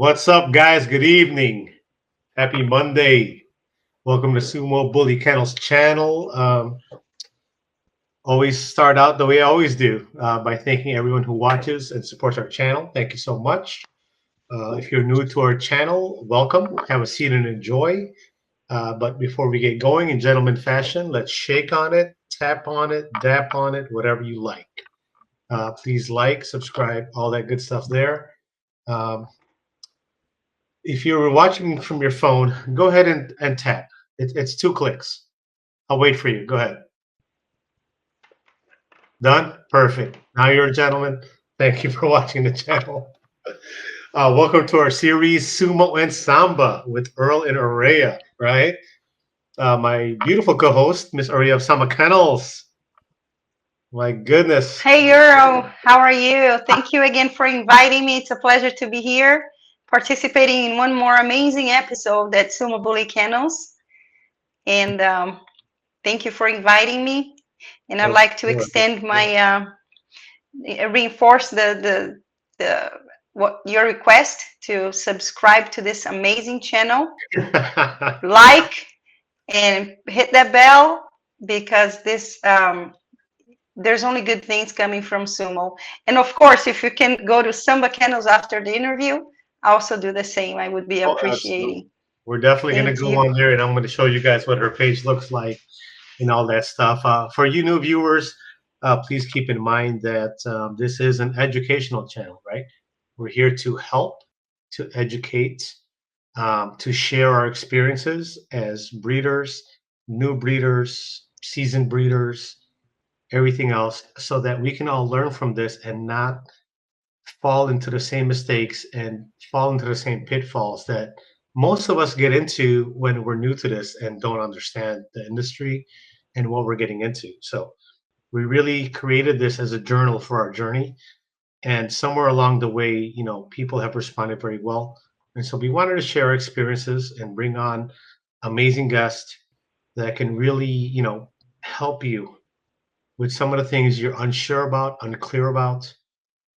What's up, guys? Good evening. Happy Monday. Welcome to Sumo Bully Kennels channel. Always start out the way I always do by thanking everyone who watches and supports our channel. Thank you so much. If you're new to our channel, welcome. Have a seat and enjoy. But before we get going, in gentleman fashion, let's shake on it, tap on it, dap on it, whatever you like. Please like, subscribe, all that good stuff there. Um, If you're watching from your phone, go ahead and tap. It's 2 clicks. I'll wait for you. Go ahead. Done? Perfect. Now you're a gentleman. Thank you for watching the channel. Welcome to our series, Sumo and Samba, with Earl and Araya, right? My beautiful co-host, Miss Araya of Samba Kennels. My goodness. Hey Earl, how are you? Thank you again for inviting me. It's a pleasure to be here, participating in one more amazing episode at Sumo Bully Kennels. And thank you for inviting me. And I'd Of like to course. extend my reinforce the what your request to subscribe to this amazing channel, like and hit that bell because this there's only good things coming from Sumo. And of course, if you can go to Samba Kennels after the interview, I also do the same. I would be Oh, absolutely. appreciating. We're definitely going to Thank go you. on there, and I'm going to show you guys what her page looks like and all that stuff. For you new viewers, please keep in mind that this is an educational channel, right? We're here to help, to educate, to share our experiences as breeders, new breeders, seasoned breeders, everything else, so that we can all learn from this and not fall into the same mistakes and fall into the same pitfalls that most of us get into when we're new to this and don't understand the industry and what we're getting into. So we really created this as a journal for our journey. And somewhere along the way, people have responded very well. And so we wanted to share our experiences and bring on amazing guests that can really, help you with some of the things you're unsure about, unclear about.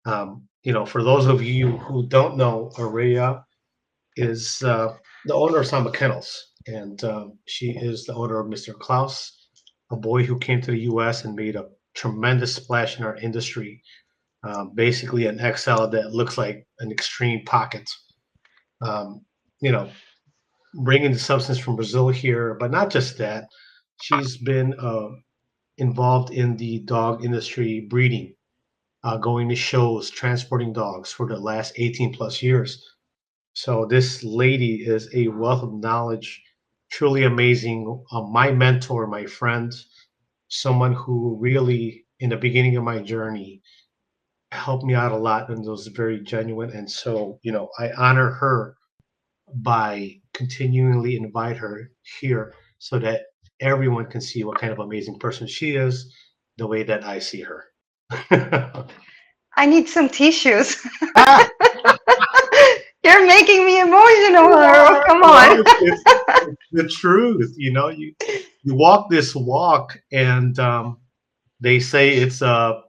For those of you who don't know, Araya is the owner of Samba Kennels, and she is the owner of Mr. Klaus, a boy who came to the U.S. and made a tremendous splash in our industry. Basically, an XL that looks like an extreme pocket. Um, you know, Bringing the substance from Brazil here, but not just that. She's been involved in the dog industry, breeding, going to shows, transporting dogs for the last 18 plus years. So this lady is a wealth of knowledge, truly amazing. My mentor, my friend, someone who really, in the beginning of my journey, helped me out a lot and was very genuine. And so, I honor her by continually invite her here so that everyone can see what kind of amazing person she is, the way that I see her. I need some tissues. You're making me emotional, Earl. Come Well, on. it's the truth. You walk this walk, and they say it's a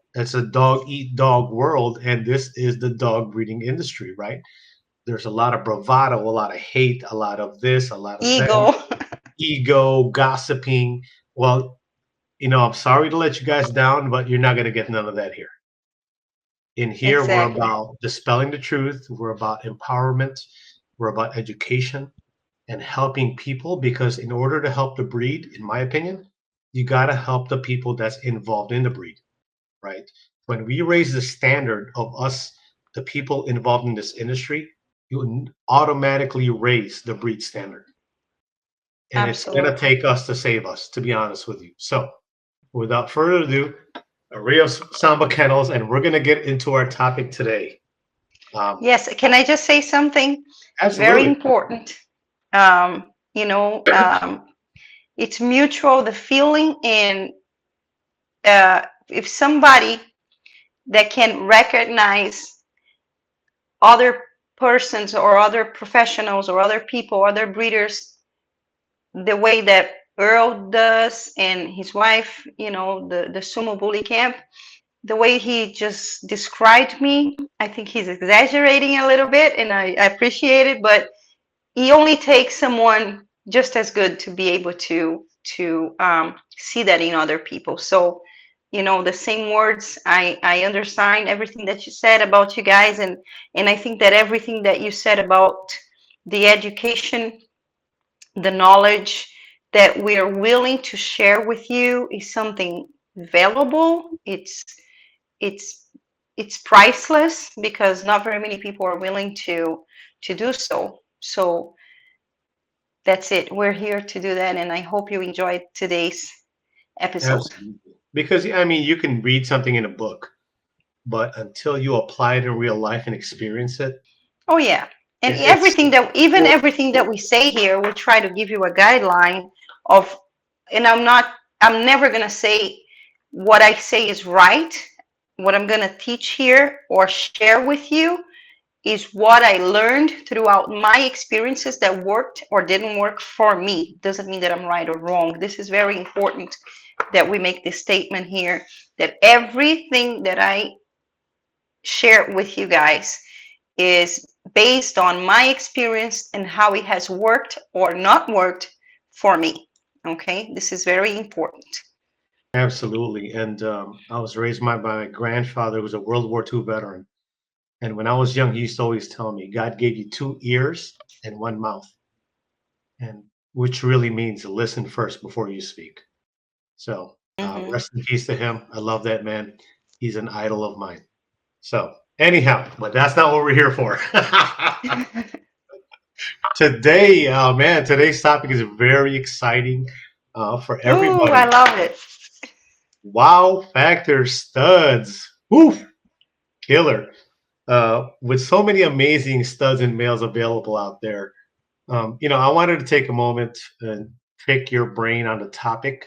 dog eat dog world, and this is the dog breeding industry, right? There's a lot of bravado, a lot of hate, a lot of this, a lot of that, Ego. ego, gossiping. Well, I'm sorry to let you guys down, but you're not going to get none of that here. In here, we're Exactly. about dispelling the truth. We're about empowerment. We're about education and helping people because in order to help the breed, in my opinion, you got to help the people that's involved in the breed, right? When we raise the standard of us, the people involved in this industry, you automatically raise the breed standard. And it's going to Absolutely. take us to save us, to be honest with you. So, without further ado, Rio Samba Kennels, and we're going to get into our topic today. Um, Yes. Can I just say something very Absolutely. important? You know, it's mutual, the feeling, and if somebody that can recognize other persons or other professionals or other people, other breeders, the way that Earl does and his wife, the Sumo Bully Camp, the way he just described me, I think he's exaggerating a little bit, and I appreciate it, but it only takes someone just as good to be able to see that in other people. So, the same words, I understand everything that you said about you guys, and I think that everything that you said about the education, the knowledge that we are willing to share with you is something valuable. It's it's priceless because not very many people are willing to do so. So that's it. We're here to do that, and I hope you enjoyed today's episode. Absolutely. Because I mean, you can read something in a book, but until you apply it in real life and experience it, Oh yeah. And it's even well, everything that we say here, we try to give you a guideline of, and I'm never going to say what I say is right. What I'm going to teach here or share with you is what I learned throughout my experiences that worked or didn't work for me. Doesn't mean that I'm right or wrong. This is very important that we make this statement here, that everything that I share with you guys is based on my experience and how it has worked or not worked for me. Okay, this is very important. absolutely. And I was raised by my grandfather, who was a World War II veteran. And when I was young, he used to always tell me, God gave you two ears and one mouth, and which really means listen first before you speak. So Hmm. rest in peace to him. I love that man. He's an idol of mine. So anyhow, but that's not what we're here for. Today, man, today's topic is very exciting for Ooh, I everybody. love it. Wow factor studs. Woof, killer. With so many amazing studs and males available out there, I wanted to take a moment and pick your brain on the topic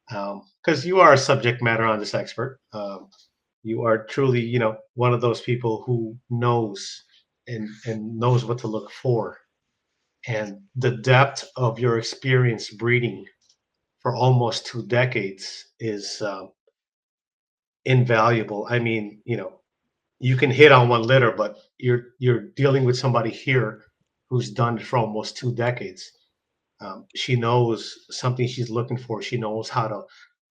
because you are a subject matter on this expert. You are truly, one of those people who knows and knows what to look for, and the depth of your experience breeding for almost 2 decades is invaluable. I mean, you can hit on one litter, but you're dealing with somebody here who's done it for almost 2 decades. She knows something she's looking for. She knows how to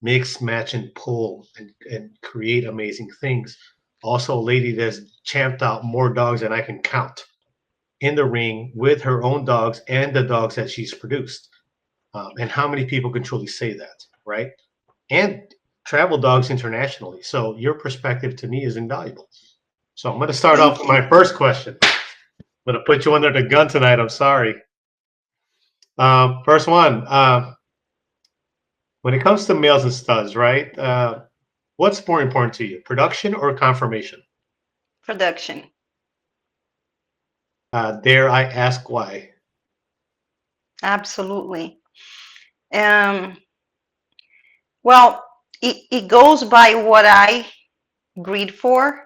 mix, match, and pull and create amazing things. Also, a lady that's champed out more dogs than I can count in the ring with her own dogs and the dogs that she's produced. And how many people can truly say that, right? And travel dogs internationally. So your perspective to me is invaluable. So I'm going to start off Thank with you. my first question. I'm going to put you under the gun tonight. I'm sorry. First one. When it comes to males and studs, right? What's more important to you, production or conformation? Production. Dare I ask why? Absolutely. Um, well, it goes by what I breed for.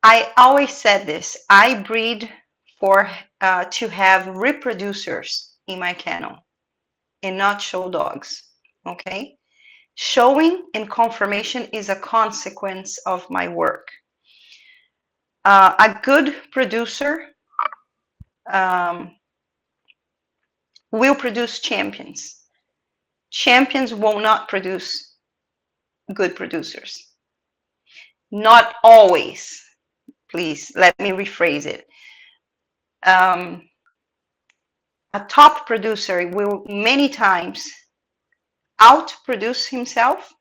I always said this. I breed for to have reproducers in my kennel and not show dogs. Okay. Showing and conformation is a consequence of my work. A good producer um, will produce champions. Champions will not produce good producers. Not always. Please let me rephrase it. Um, a top producer will many times outproduce himself,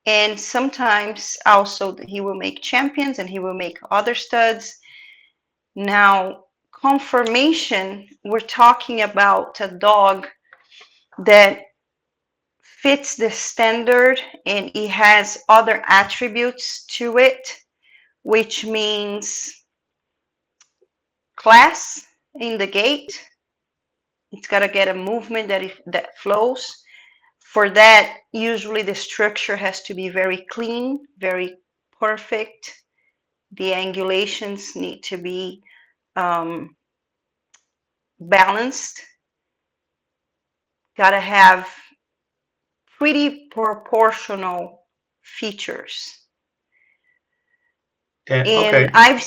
and sometimes also he will make champions and he will make other studs. Now, conformation, we're talking about a dog that fits the standard and it has other attributes to it, which means class in the gait. It's got to get a movement that flows. For that, usually the structure has to be very clean, very perfect. The angulations need to be um, balanced. Got to have pretty proportional features. Okay. And I've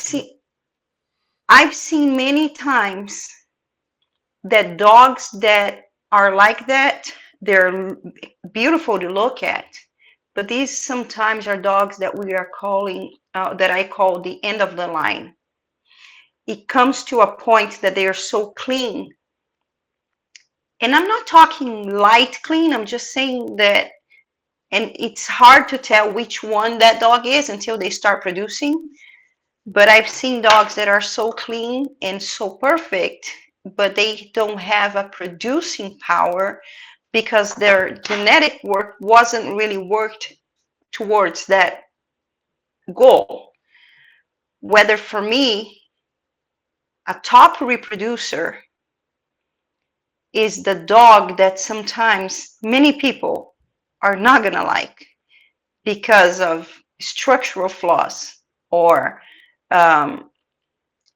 seen many times that dogs that are like that, they're beautiful to look at, but these sometimes are dogs that we are calling, that I call the end of the line. It comes to a point that they are so clean. And I'm not talking light clean, I'm just saying that, and it's hard to tell which one that dog is until they start producing. But I've seen dogs that are so clean and so perfect, but they don't have a producing power because their genetic work wasn't really worked towards that goal. Whether for me, a top reproducer is the dog that sometimes many people are not going to like because of structural flaws or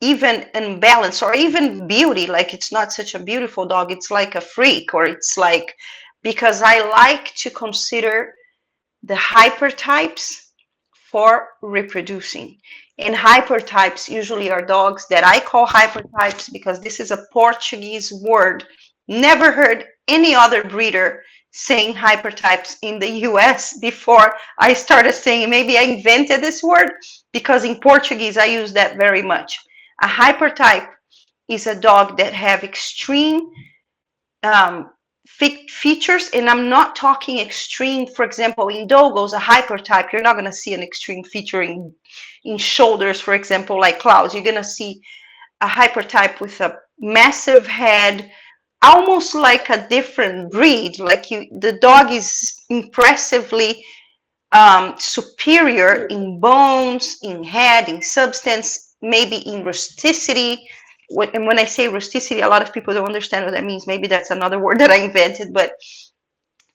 even imbalance or even beauty. Like it's not such a beautiful dog, it's like a freak, or it's like, because I like to consider the hypertypes for reproducing. And hypertypes usually are dogs that I call hypertypes because this is a Portuguese word. Never heard any other breeder saying hypertypes in the US before I started saying, maybe I invented this word because in Portuguese I use that very much. A hypertype is a dog that have extreme features, and I'm not talking extreme. For example, in dogos, a hypertype, you're not going to see an extreme feature in shoulders, for example, like Klaus. You're going to see a hypertype with a massive head, almost like a different breed. Like the dog is impressively superior in bones, in head, in substance, maybe in rusticity. And when I say rusticity, a lot of people don't understand what that means. Maybe that's another word that I invented, but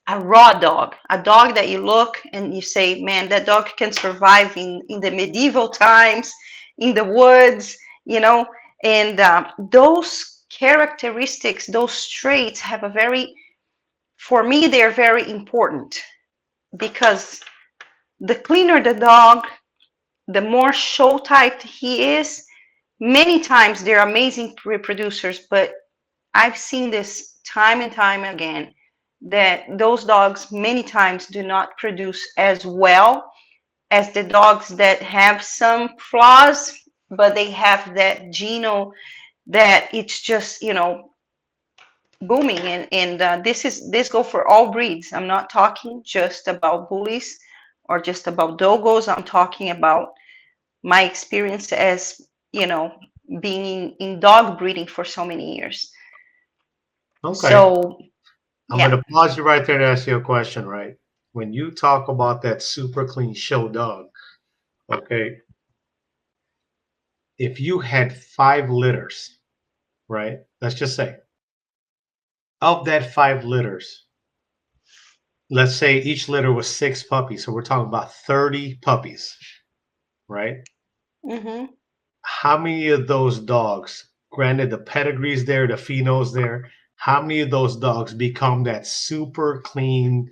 a raw dog, a dog that you look and you say, man, that dog can survive in the medieval times, in the woods, you know, and those characteristics, those traits have a very, for me, they're very important because the cleaner the dog, the more show type he is. Many times they're amazing reproducers, but I've seen this time and time again that those dogs many times do not produce as well as the dogs that have some flaws, but they have that geno that it's just, you know, booming. And this go for all breeds. I'm not talking just about bullies or just about dogos. I'm talking about my experience as, you know, being in dog breeding for so many years. Okay. So I'm going to pause you right there to ask you a question, right? When you talk about that super clean show dog, okay, if you had 5 litters, right? Let's just say, of that 5 litters, let's say each litter was 6 puppies. So we're talking about 30 puppies, right? Mm-hmm. How many of those dogs, granted the pedigree's there, the pheno's there, how many of those dogs become that super clean,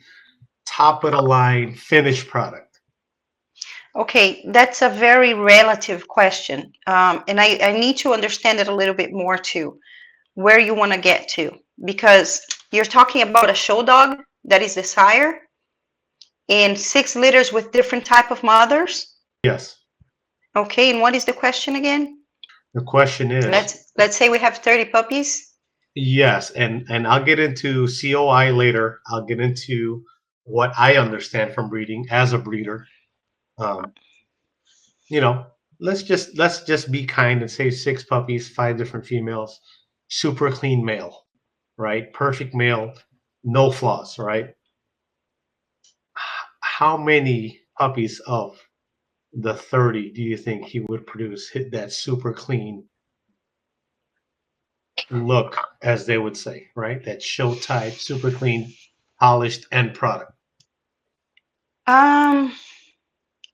top of the line finished product? Okay, that's a very relative question. And I need to understand it a little bit more too, where you want to get to, because you're talking about a show dog that is the sire and 6 litters with different type of mothers. Yes. Okay, and what is the question again? The question is, let's say we have 30 puppies. Yes, and I'll get into COI later. I'll get into what I understand from breeding as a breeder. You know, let's just be kind and say 6 puppies, 5 different females, super clean male, right? Perfect male, no flaws, right? How many puppies of the 30 do you think he would produce hit that super clean look, as they would say, right? That show type, super clean, polished end product.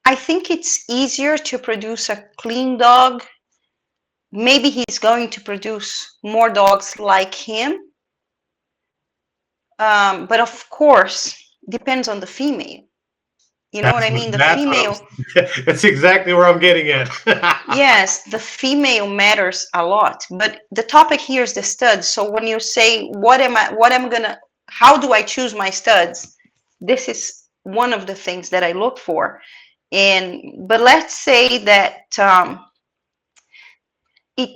I think it's easier to produce a clean dog. Maybe he's going to produce more dogs like him. But of course, depends on the female. You know what I mean? The That's what female. that's exactly where I'm getting at. Yes, the female matters a lot, but the topic here is the studs. So when you say, how do I choose my studs? This is one of the things that I look for. But let's say that,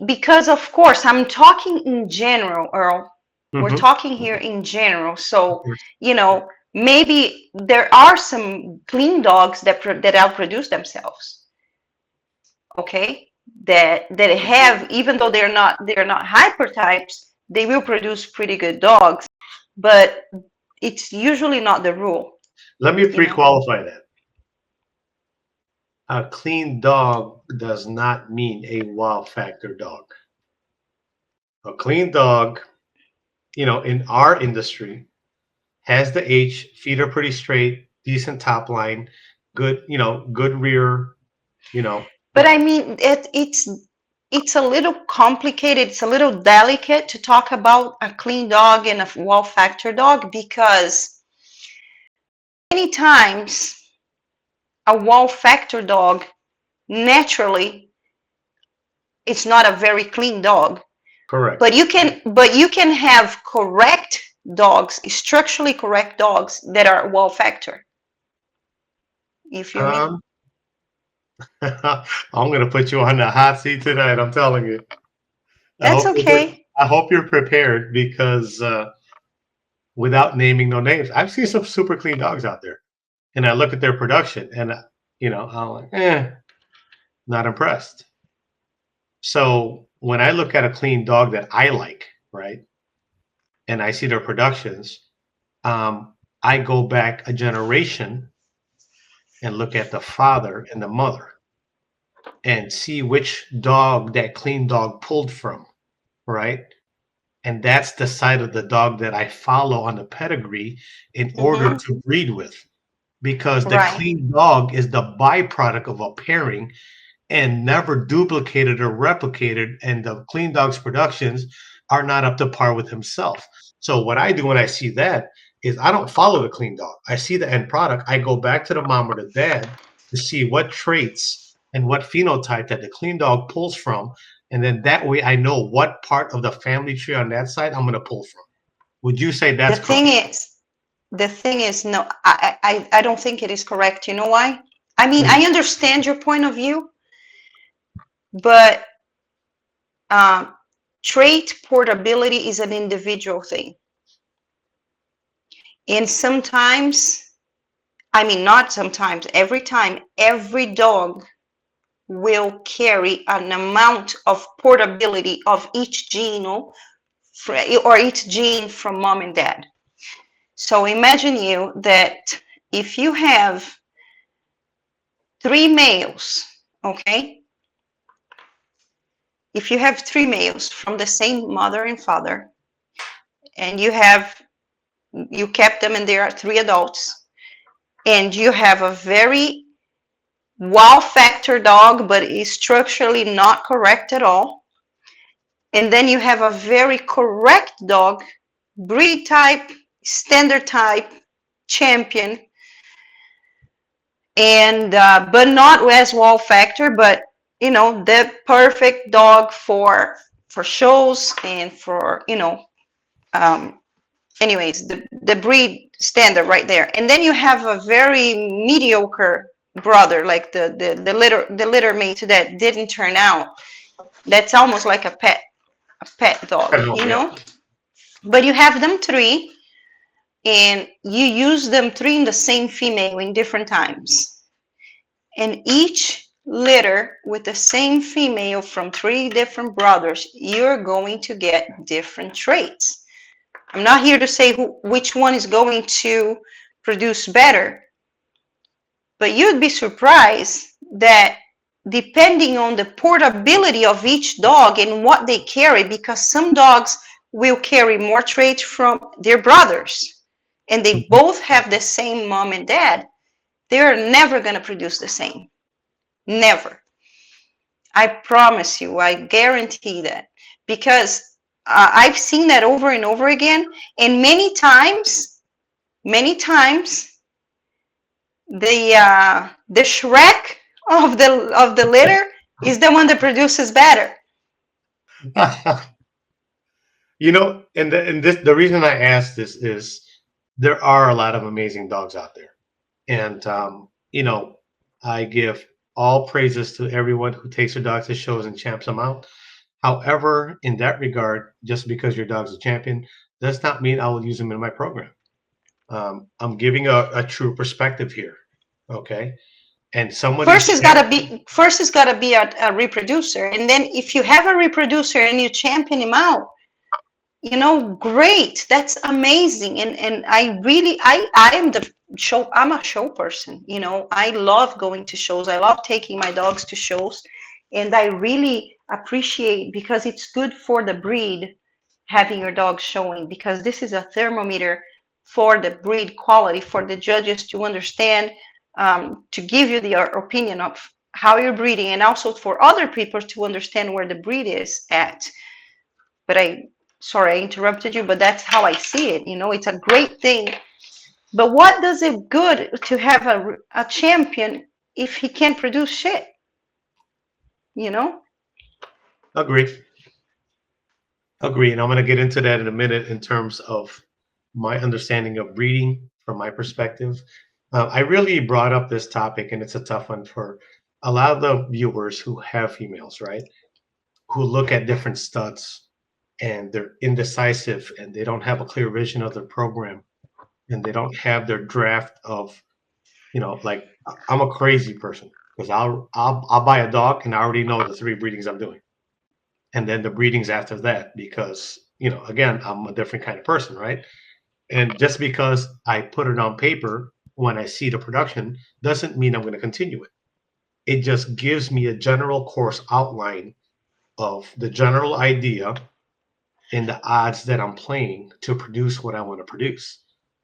because of course, I'm talking in general, Earl. We're talking here in general. So, maybe there are some clean dogs that outproduce themselves. Okay, that have, even though they're not hypertypes, they will produce pretty good dogs, but it's usually not the rule. Let me pre-qualify that. A clean dog does not mean a wow factor dog. A clean dog, in our industry, has the H, feet are pretty straight, decent top line, good, good rear, But I mean, it's a little complicated. It's a little delicate to talk about a clean dog and a wow factor dog, because many times a wow factor dog, naturally, it's not a very clean dog. Correct. But you can have correct dogs, structurally correct dogs that are wow factor. If you mean. I'm going to put you on the hot seat tonight. I'm telling you. That's okay. I hope you're prepared, because without naming no names, I've seen some super clean dogs out there, and I look at their production, and I'm like, not impressed. So when I look at a clean dog that I like, right, and I see their productions, I go back a generation and look at the father and the mother and see which dog that clean dog pulled from, right? And that's the side of the dog that I follow on the pedigree in order to breed with, because the clean dog is the byproduct of a pairing and never duplicated or replicated, and the clean dog's productions are not up to par with himself. So what I do when I see that is I don't follow the clean dog. I see the end product. I go back to the mom or the dad to see what traits and what phenotype that the clean dog pulls from. And then that way I know what part of the family tree on that side I'm going to pull from. Would you say that's correct? The thing is, no, I don't think it is correct. You know why? I mean, I understand your point of view, but trait portability is an individual thing. And sometimes, I mean, not sometimes, every time, every dog will carry an amount of portability of each gene or each gene from mom and dad. So imagine you that if you have 3 males, okay? If you have 3 males from the same mother and father, and you kept them and there are 3 adults, and you have a very wow factor dog, but is structurally not correct at all, and then you have a very correct dog, breed type, standard type, champion, and but not as wow factor, but the perfect dog for shows and for anyways, the breed standard right there. And then you have a very mediocre brother, like the litter mate that didn't turn out. That's almost like a pet dog, But you have them 3, and you use them 3 in the same female in different times. And each litter with the same female from 3 different brothers, you're going to get different traits. I'm not here to say which one is going to produce better, but you'd be surprised that depending on the portability of each dog and what they carry, because some dogs will carry more traits from their brothers, and they both have the same mom and dad, they're never going to produce the same. Never. I promise you, I guarantee that, because I've seen that over and over again, and many times many times the Shrek of the litter is the one that produces better. You know, and this the reason I asked this is there are a lot of amazing dogs out there, and you know, I give all praises to everyone who takes their dogs to shows and champs them out. However, in that regard, just because your dog's a champion does not mean I will use them in my program. I'm giving a true perspective here, okay? And somebody's First it's gotta be a reproducer, and then if you have a reproducer and you champion him out, you know, great, that's amazing. And I really I am the show, I'm a show person, you know, I love going to shows, I love taking my dogs to shows, and I really appreciate, because it's good for the breed having your dog showing, because this is a thermometer for the breed quality, for the judges to understand, to give you their opinion of how you're breeding, and also for other people to understand where the breed is at. But sorry, I interrupted you, but that's how I see it. You know, it's a great thing. But what does it good to have a champion if he can't produce shit? You know? Agree. Agree. And I'm going to get into that in a minute in terms of my understanding of breeding from my perspective. I really brought up this topic, and it's a tough one for a lot of the viewers who have females, right? Who look at different studs and they're indecisive and they don't have a clear vision of their program and they don't have their draft of, you know, like I'm a crazy person because I'll buy a dog and I already know the 3 breedings I'm doing. And then the breedings after that, because, you know, again, I'm a different kind of person, right? And just because I put it on paper when I see the production doesn't mean I'm going to continue it. It just gives me a general course outline of the general idea and the odds that I'm playing to produce what I want to produce.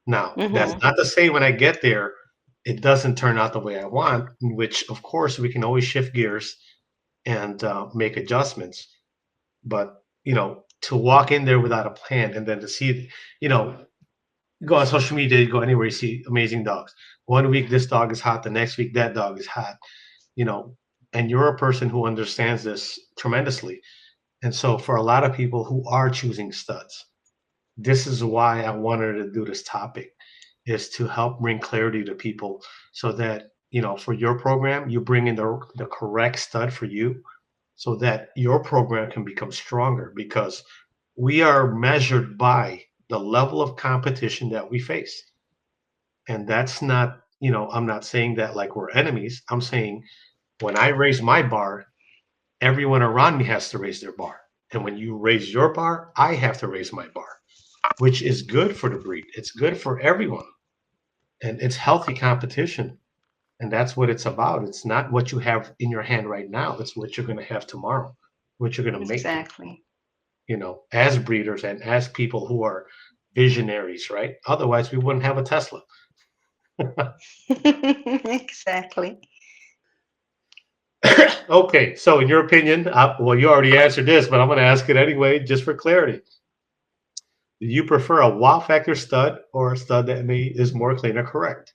Now, that's not to say when I get there, it doesn't turn out the way I want, which of course we can always shift gears and make adjustments. But, you know, to walk in there without a plan and then to see, you know, go on social media, you go anywhere, you see amazing dogs. One week this dog is hot, the next week that dog is hot, you know, and you're a person who understands this tremendously. And so for a lot of people who are choosing studs, this is why I wanted to do this topic, is to help bring clarity to people so that, you know, for your program, you bring in the correct stud for you so that your program can become stronger, because we are measured by the level of competition that we face. And that's not, you know, I'm not saying that like we're enemies. I'm saying when I raise my bar, everyone around me has to raise their bar. And when you raise your bar, I have to raise my bar, which is good for the breed. It's good for everyone. And it's healthy competition. And that's what it's about. It's not what you have in your hand right now. It's what you're going to have tomorrow, what you're going to make. Exactly. You know, as breeders and as people who are visionaries, right? Otherwise, we wouldn't have a Tesla. Exactly. Okay, so in your opinion, well, you already answered this, but I'm going to ask it anyway, just for clarity. Do you prefer a wow factor stud or a stud that is more clean or correct?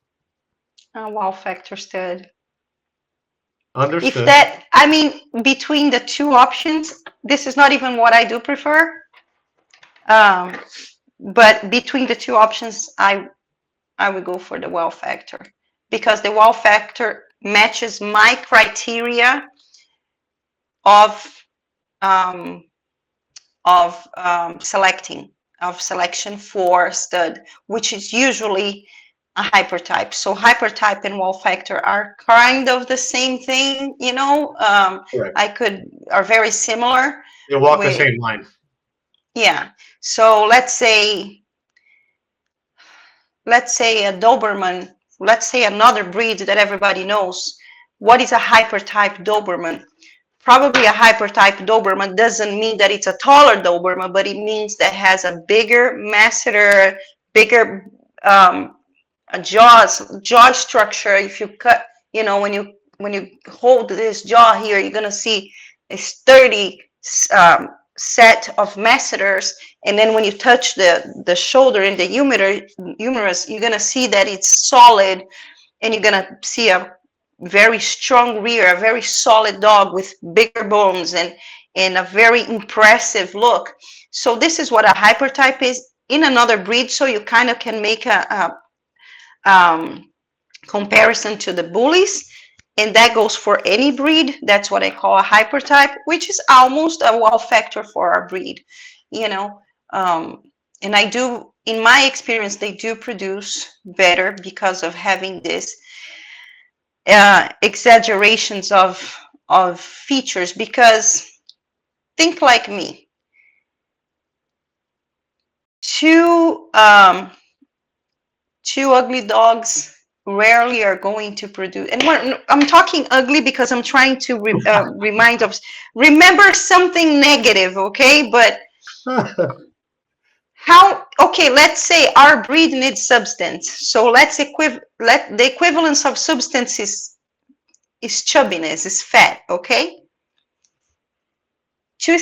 Wow factor stud. Understood. If that, I mean, between the 2 options, this is not even what I do prefer. But between the 2 options, I would go for the wow factor, because the wow factor matches my criteria of selection for stud, which is usually a hypertype. So hypertype and wow factor are kind of the same thing, you know. Are very similar. They walk the same line. Yeah. So let's say a Doberman. Let's say another breed that everybody knows. What is a hypertype Doberman? Probably a hypertype Doberman doesn't mean that it's a taller Doberman, but it means that has a bigger masseter, bigger jaw structure. If you cut, you know, when you hold this jaw here, you're gonna see a sturdy set of masseters, and then when you touch the shoulder and the humerus, you're gonna see that it's solid, and you're gonna see a very strong rear, a very solid dog with bigger bones and a very impressive look. So this is what a hypertype is in another breed. So you kind of can make a comparison to the bullies, and that goes for any breed. That's what I call a hypertype, which is almost a wow factor for our breed, you know. And I do, in my experience, they do produce better because of having this exaggerations of features. Because think like me, two ugly dogs rarely are going to produce, and I'm talking ugly because I'm trying to remember something negative, okay? But okay, let's say our breed needs substance, so the equivalence of substance is chubbiness, is fat, okay? A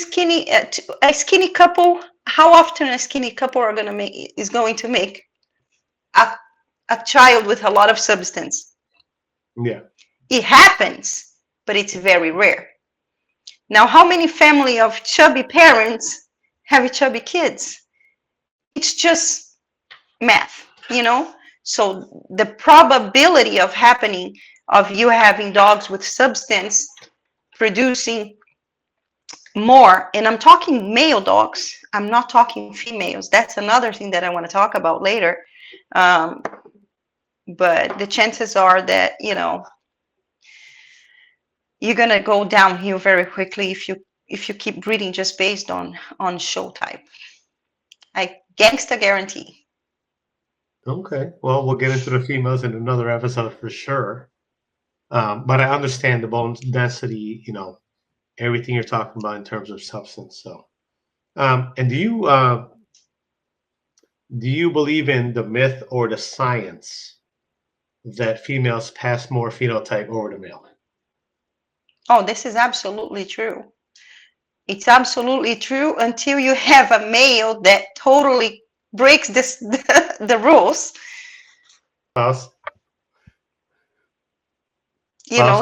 skinny couple, how often a skinny couple is going to make a child with a lot of substance? Yeah. It happens, but it's very rare. Now, how many family of chubby parents have chubby kids? It's just math, you know? So the probability of happening of you having dogs with substance producing more, and I'm talking male dogs, I'm not talking females. That's another thing that I want to talk about later. But the chances are that, you know, you're gonna go downhill very quickly if you keep breeding just based on show type. I gangsta guarantee. Okay. Well, we'll get into the females in another episode for sure. But I understand the bone density, you know, everything you're talking about in terms of substance. So, and do you believe in the myth or the science that females pass more phenotype over to male? Oh, this is absolutely true. It's absolutely true until you have a male that totally breaks the rules. You know,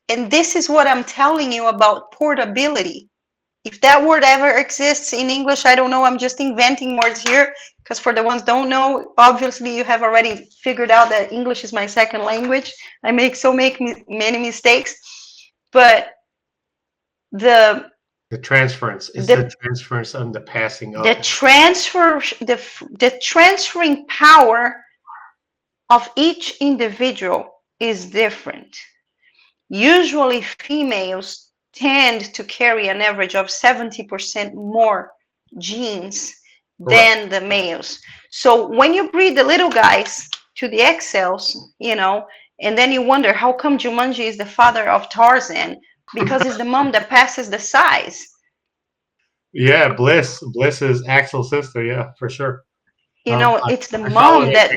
and this is what I'm telling you about portability. If that word ever exists in English, I don't know. I'm just inventing words here because for the ones don't know, obviously you have already figured out that English is my second language. I make many mistakes, but the transference is the transference and the passing of the transferring power of each individual is different. Usually females tend to carry an average of 70% more genes than the males. So when you breed the little guys to the XLs, you know, and then you wonder how come Jumanji is the father of Tarzan, because it's the mom that passes the size. Yeah, Bliss is Axel's sister. Yeah, for sure. You know, it's the mom that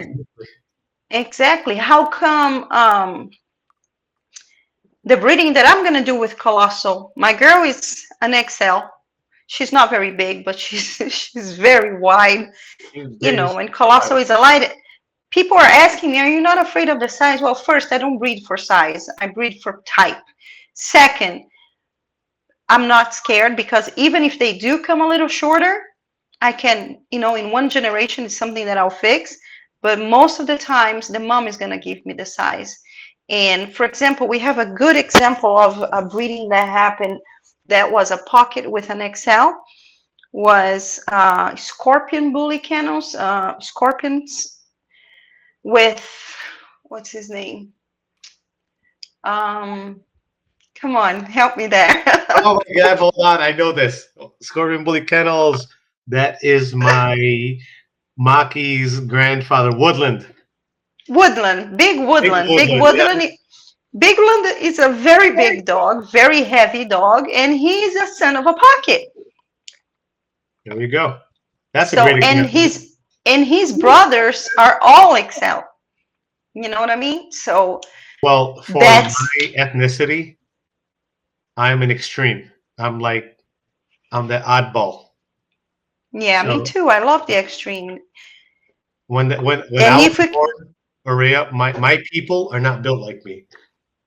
exactly. How come the breeding that I'm gonna do with Colossal, my girl is an XL. She's not very big, but she's very wide. You know, and Colossal is a light. People are asking me, are you not afraid of the size? Well, first, I don't breed for size. I breed for type. Second, I'm not scared because even if they do come a little shorter, I can, you know, in one generation, it's something that I'll fix. But most of the times, the mom is going to give me the size. And for example, we have a good example of a breeding that happened that was a pocket with an XL, was Scorpion Bully Kennels, Scorpions with, what's his name? Come on, help me there. Oh my God, hold on. I know this. Scorpion Bully Kennels. That is my Maki's grandfather, Woodland. Big Woodland. Yeah. Big Woodland is a very big dog, very heavy dog, and he's a son of a pocket. There we go. That's a great example. And his brothers are all XL. You know what I mean? So, well, for my ethnicity, I'm an extreme. I'm like I'm the oddball. Yeah, me So too. I love the extreme. when And I was if we, born, Maria, my people are not built like me.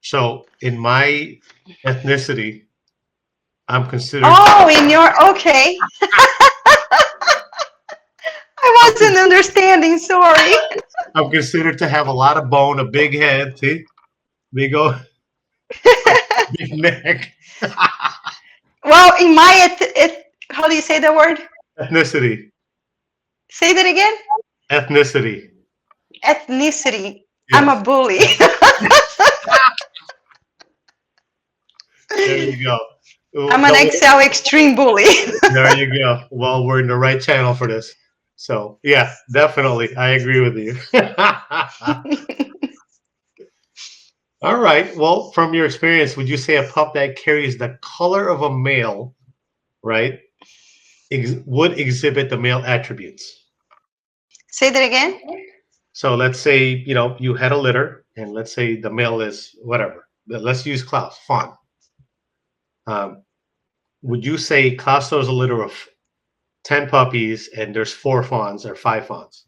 So in my ethnicity, I'm considered oh, in your, okay. I I'm, wasn't understanding, sorry. I'm considered to have a lot of bone, a big head, see, big old big neck. Well, in my, how do you say that word? Ethnicity, Say that again. ethnicity. Ethnicity. I'm a Yes, bully. there you go. I'm an Don't XL extreme bully. There you go. Well, we're in the right channel for this. So yeah, definitely, I agree with you. All right. Well, from your experience, would you say a pup that carries the color of a male, right, would exhibit the male attributes? Say that again. So let's say you had a litter, and let's say the male is whatever. Let's use Klaus, fawn. Um, would you say Klaus throws a litter of 10 puppies, and there's 4 fawns or 5 fawns?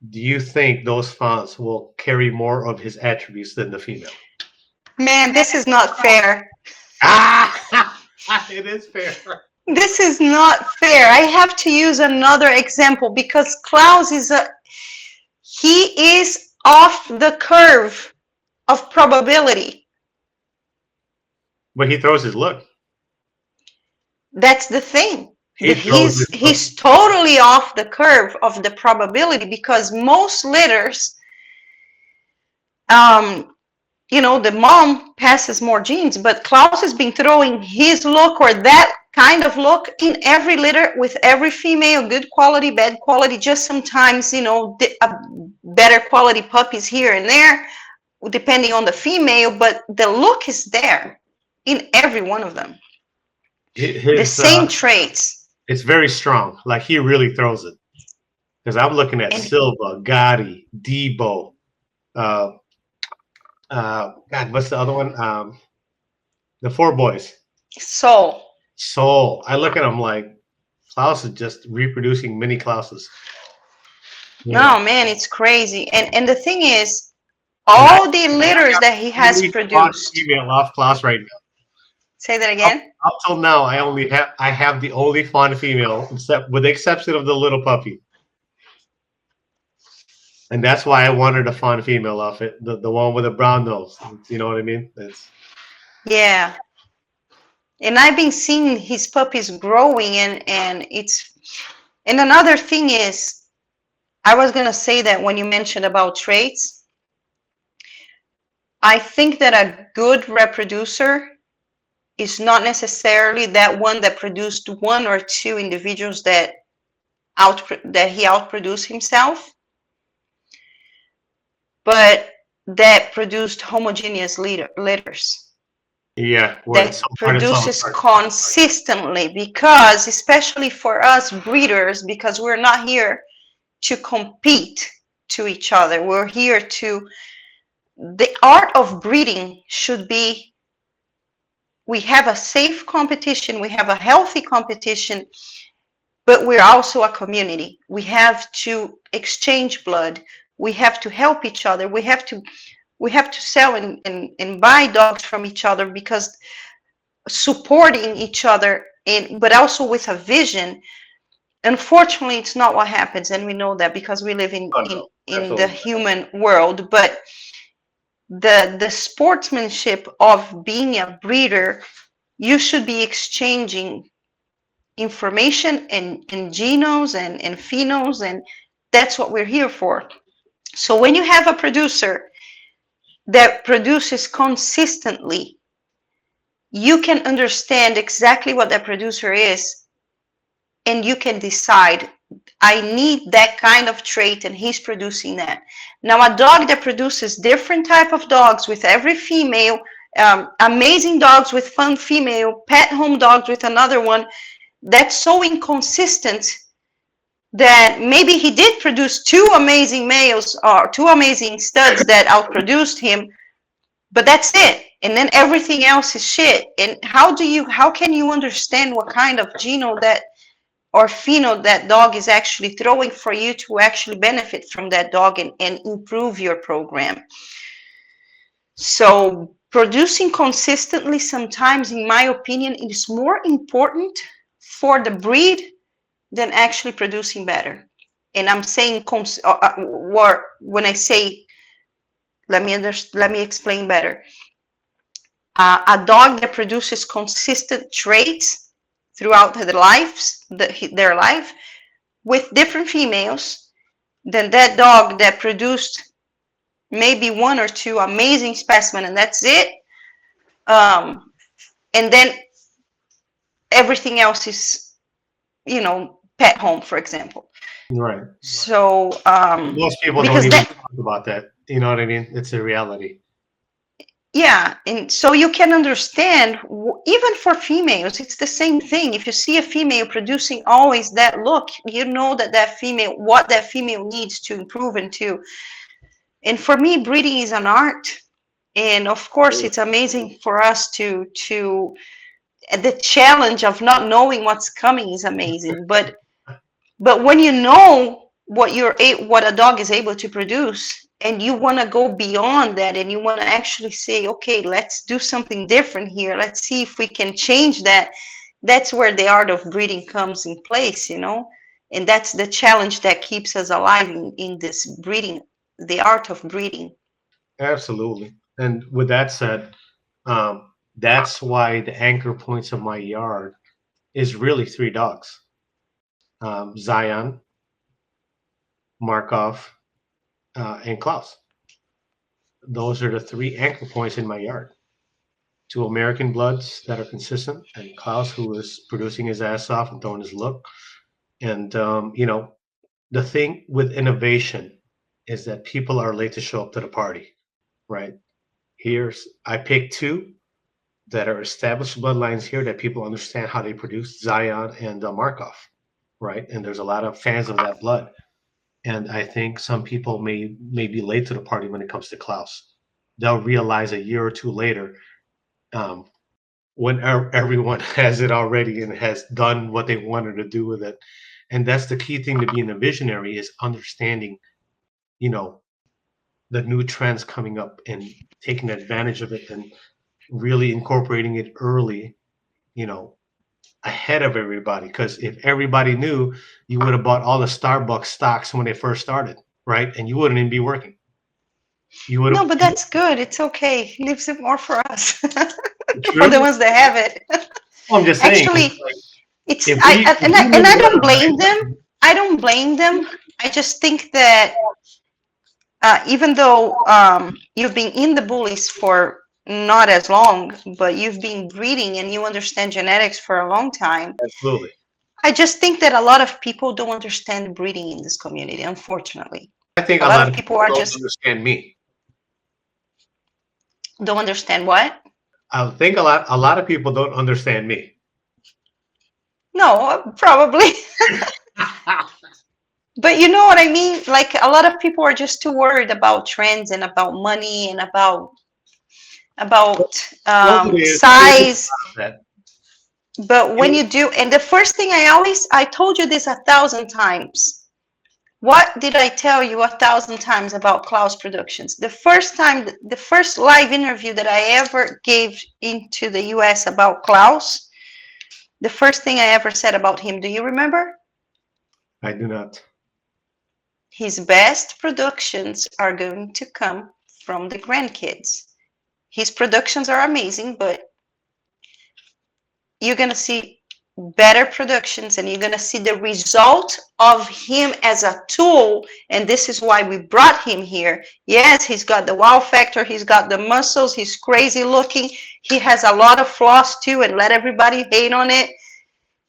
Do you think those fawns will carry more of his attributes than the female? Man, this is not fair. Ah, it is fair. This is not fair. I have to use another example because Klaus he is off the curve of probability. But he throws his look. That's the thing. He throws his look. He's totally off the curve of the probability because most litters, the mom passes more genes, but Klaus has been throwing his look or that kind of look in every litter with every female, good quality, bad quality, just sometimes, better quality puppies here and there, depending on the female, but the look is there in every one of them. The same traits. It's very strong. Like he really throws it. Because I'm looking at Silva, Gotti, Debo, God, what's the other one? The 4 boys. Soul. I look at him like Klaus is just reproducing mini Klauses. No, man, it's crazy. And the thing is, all the litters that he has produced. Female off Klaus right now. Say that again. Up till now, I have the only fawn female, with the exception of the little puppy. And that's why I wanted a fawn female off it, the one with the brown nose. You know what I mean? Yeah. And I've been seeing his puppies growing, and another thing is, I was gonna say that when you mentioned about traits, I think that a good reproducer is not necessarily that one that produced 1 or 2 individuals that he outproduced himself, but that produced homogeneous litters. Yeah, that produces consistently, because especially for us breeders, because we're not here to compete to each other, we're here to, the art of breeding should be, we have a safe competition, we have a healthy competition, but we're also a community. We have to exchange blood, we have to help each other, we have to sell and buy dogs from each other, because supporting each other, but also with a vision. Unfortunately, it's not what happens, and we know that because we live in the human world. But the sportsmanship of being a breeder, you should be exchanging information and genomes and phenols, and that's what we're here for. So when you have a producer that produces consistently, you can understand exactly what that producer is, and you can decide, I need that kind of trait, and he's producing that. Now, a dog that produces different type of dogs with every female, amazing dogs with fun female, pet home dogs with another one, that's so inconsistent that maybe he did produce 2 amazing males or 2 amazing studs that outproduced him, but that's it. and then everything else is shit. And how can you understand what kind of genome that or pheno that dog is actually throwing for you to actually benefit from that dog and improve your program? So producing consistently sometimes, in my opinion, it is more important for the breed than actually producing better. And I'm saying when I say, let me explain better. A dog that produces consistent traits throughout their life with different females than that dog that produced maybe one or two amazing specimens and that's it. And then everything else is, pet home, for example. Right. So Most people don't because even talk about that. You know what I mean? It's a reality. yeah, and so you can understand, even for females, it's the same thing. If you see a female producing always that look, you know what that female needs to improve into. And for me, breeding is an art. And of course, it's amazing for us to the challenge of not knowing what's coming is amazing. But when you know what a dog is able to produce, and you want to go beyond that, and you want to actually say, okay, let's do something different here. Let's see if we can change that. That's where the art of breeding comes in place, and that's the challenge that keeps us alive in this breeding, the art of breeding. Absolutely. And with that said, that's why the anchor points of my yard is really three dogs: Zion, Markov, and Klaus. Those are the three anchor points in my yard. Two American bloods that are consistent, and Klaus, who is producing his ass off and throwing his look. And the thing with innovation is that people are late to show up to the party, right? I picked two that are established bloodlines here that people understand how they produce, Zion and Markov, right? And there's a lot of fans of that blood. And I think some people may be late to the party when it comes to Klaus. They'll realize a year or two later, when everyone has it already and has done what they wanted to do with it. And that's the key thing to being a visionary, is understanding, the new trends coming up and taking advantage of it and really incorporating it early, ahead of everybody. Because if everybody knew, you would have bought all the Starbucks stocks when they first started, right? And you wouldn't even be working. You would. No, but that's good. It's okay. Leaves it more for us, for True. the ones that have it. Well, I'm just saying. Actually, If we- I don't blame them. I don't blame them. I just think that even though you've been in the bullies for not as long, but you've been breeding and you understand genetics for a long time. Absolutely. I just think that a lot of people don't understand breeding in this community, unfortunately. I think a lot of people don't understand me. Don't understand what? I think a lot of people don't understand me. No, probably. But you know what I mean? Like, a lot of people are just too worried about trends and about money and about size. But when you do, and the first thing I told you this 1,000 times. What did I tell you 1,000 times about Klaus Productions? The first live interview that I ever gave into the US about Klaus, the first thing I ever said about him, do you remember? I do not. His best productions are going to come from the grandkids. His productions are amazing, but you're going to see better productions and you're going to see the result of him as a tool. And this is why we brought him here. Yes, he's got the wow factor. He's got the muscles. He's crazy looking. He has a lot of flaws too, and let everybody hate on it.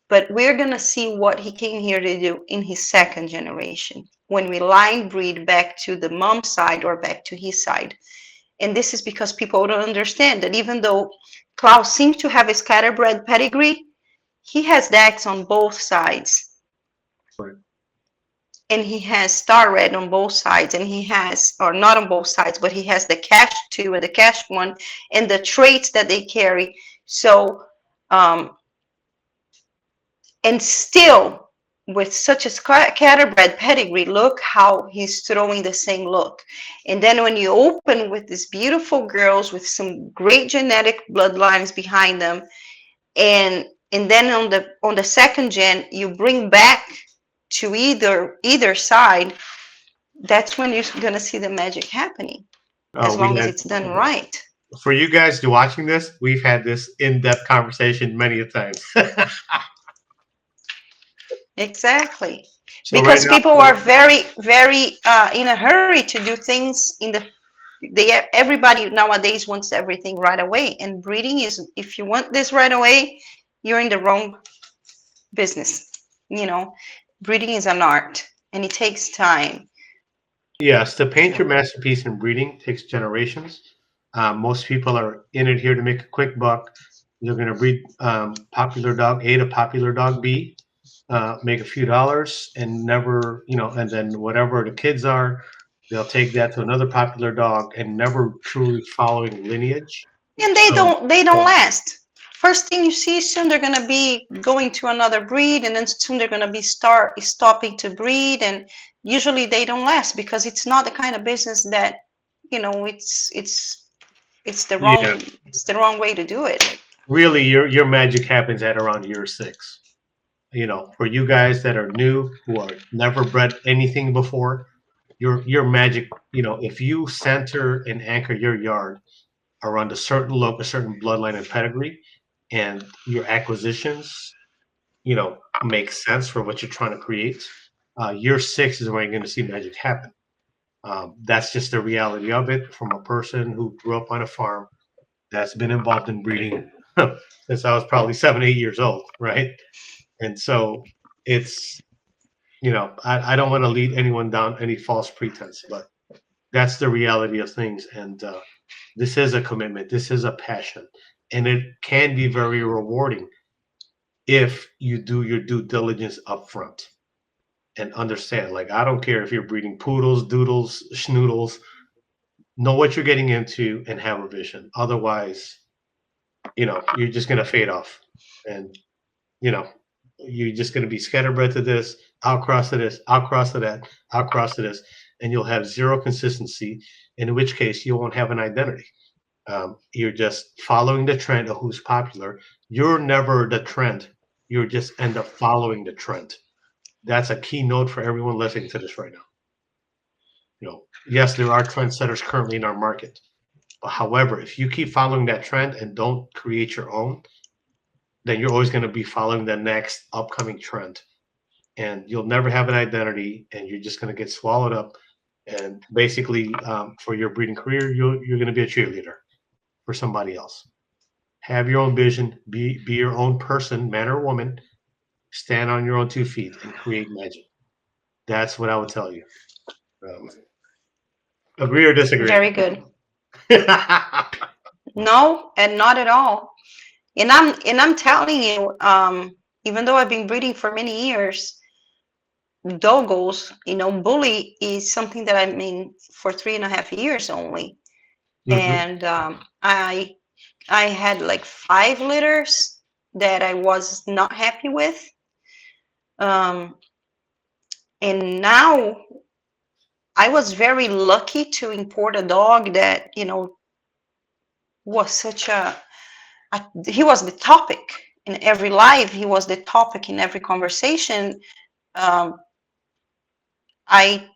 But we're going to see what he came here to do in his second generation, when we line breed back to the mom side or back to his side. And this is because people don't understand that even though Klaus seems to have a scatterbred pedigree, he has decks on both sides. Right. and he has star red on both sides, and he has, or not on both sides, but he has the cash 2 and the cash 1, and the traits that they carry. So um, and still, with such a catterbred pedigree, look how he's throwing the same look. And then when you open with these beautiful girls with some great genetic bloodlines behind them, and then on the second gen, you bring back to either side, that's when you're gonna see the magic happening, as We long as had, it's done right. for you guys watching this, we've had this in-depth conversation many a times. Exactly. So right Because now, people are very, very in a hurry to do things in the everybody nowadays wants everything right away, and breeding is, if you want this right away, you're in the wrong business. You know, breeding is an art, and it takes time. yes, to paint your So masterpiece in breeding takes generations. Most people are in it here to make a quick buck. They're going to breed popular dog A to popular dog B, make a few dollars, and never, and then whatever the kids are, they'll take that to another popular dog and never truly following lineage. and So, they don't last. First thing you see, soon they're gonna be going to another breed, and then soon they're gonna be stopping to breed, and usually they don't last because it's not the kind of business that, it's the yeah, wrong way to do it. really, your magic happens at around year 6. For you guys that are new, who are never bred anything before, your magic, if you center and anchor your yard around a certain look, a certain bloodline and pedigree, and your acquisitions, make sense for what you're trying to create, year 6 is where you're going to see magic happen. That's just the reality of it from a person who grew up on a farm that's been involved in breeding since I was probably 7, 8 years old, right? And so it's, I don't want to lead anyone down any false pretense, but that's the reality of things. And this is a commitment, this is a passion, and it can be very rewarding if you do your due diligence up front and understand. Like, I don't care if you're breeding poodles, doodles, schnoodles, know what you're getting into and have a vision. Otherwise, you're just going to fade off. And, you know, you're just going to be scatterbred to this, outcross to this, outcross to that, outcross to this, and you'll have zero consistency, in which case you won't have an identity. You're just following the trend of who's popular. You're never the trend. You just end up following the trend. That's a key note for everyone listening to this right now. Yes, there are trendsetters currently in our market. But however, if you keep following that trend and don't create your own, then you're always going to be following the next upcoming trend. And you'll never have an identity, and you're just going to get swallowed up. And basically, for your breeding career, you're going to be a cheerleader for somebody else. Have your own vision, be your own person, man or woman, stand on your own 2 feet and create magic. That's what I would tell you. Agree or disagree? Very good. No, and not at all. And I'm telling you, even though I've been breeding for many years, doggos, bully is something that I'm in for 3.5 years only. And I had like 5 litters that I was not happy with. And now I was very lucky to import a dog that, was such he was the topic in every live. He was the topic in every conversation. I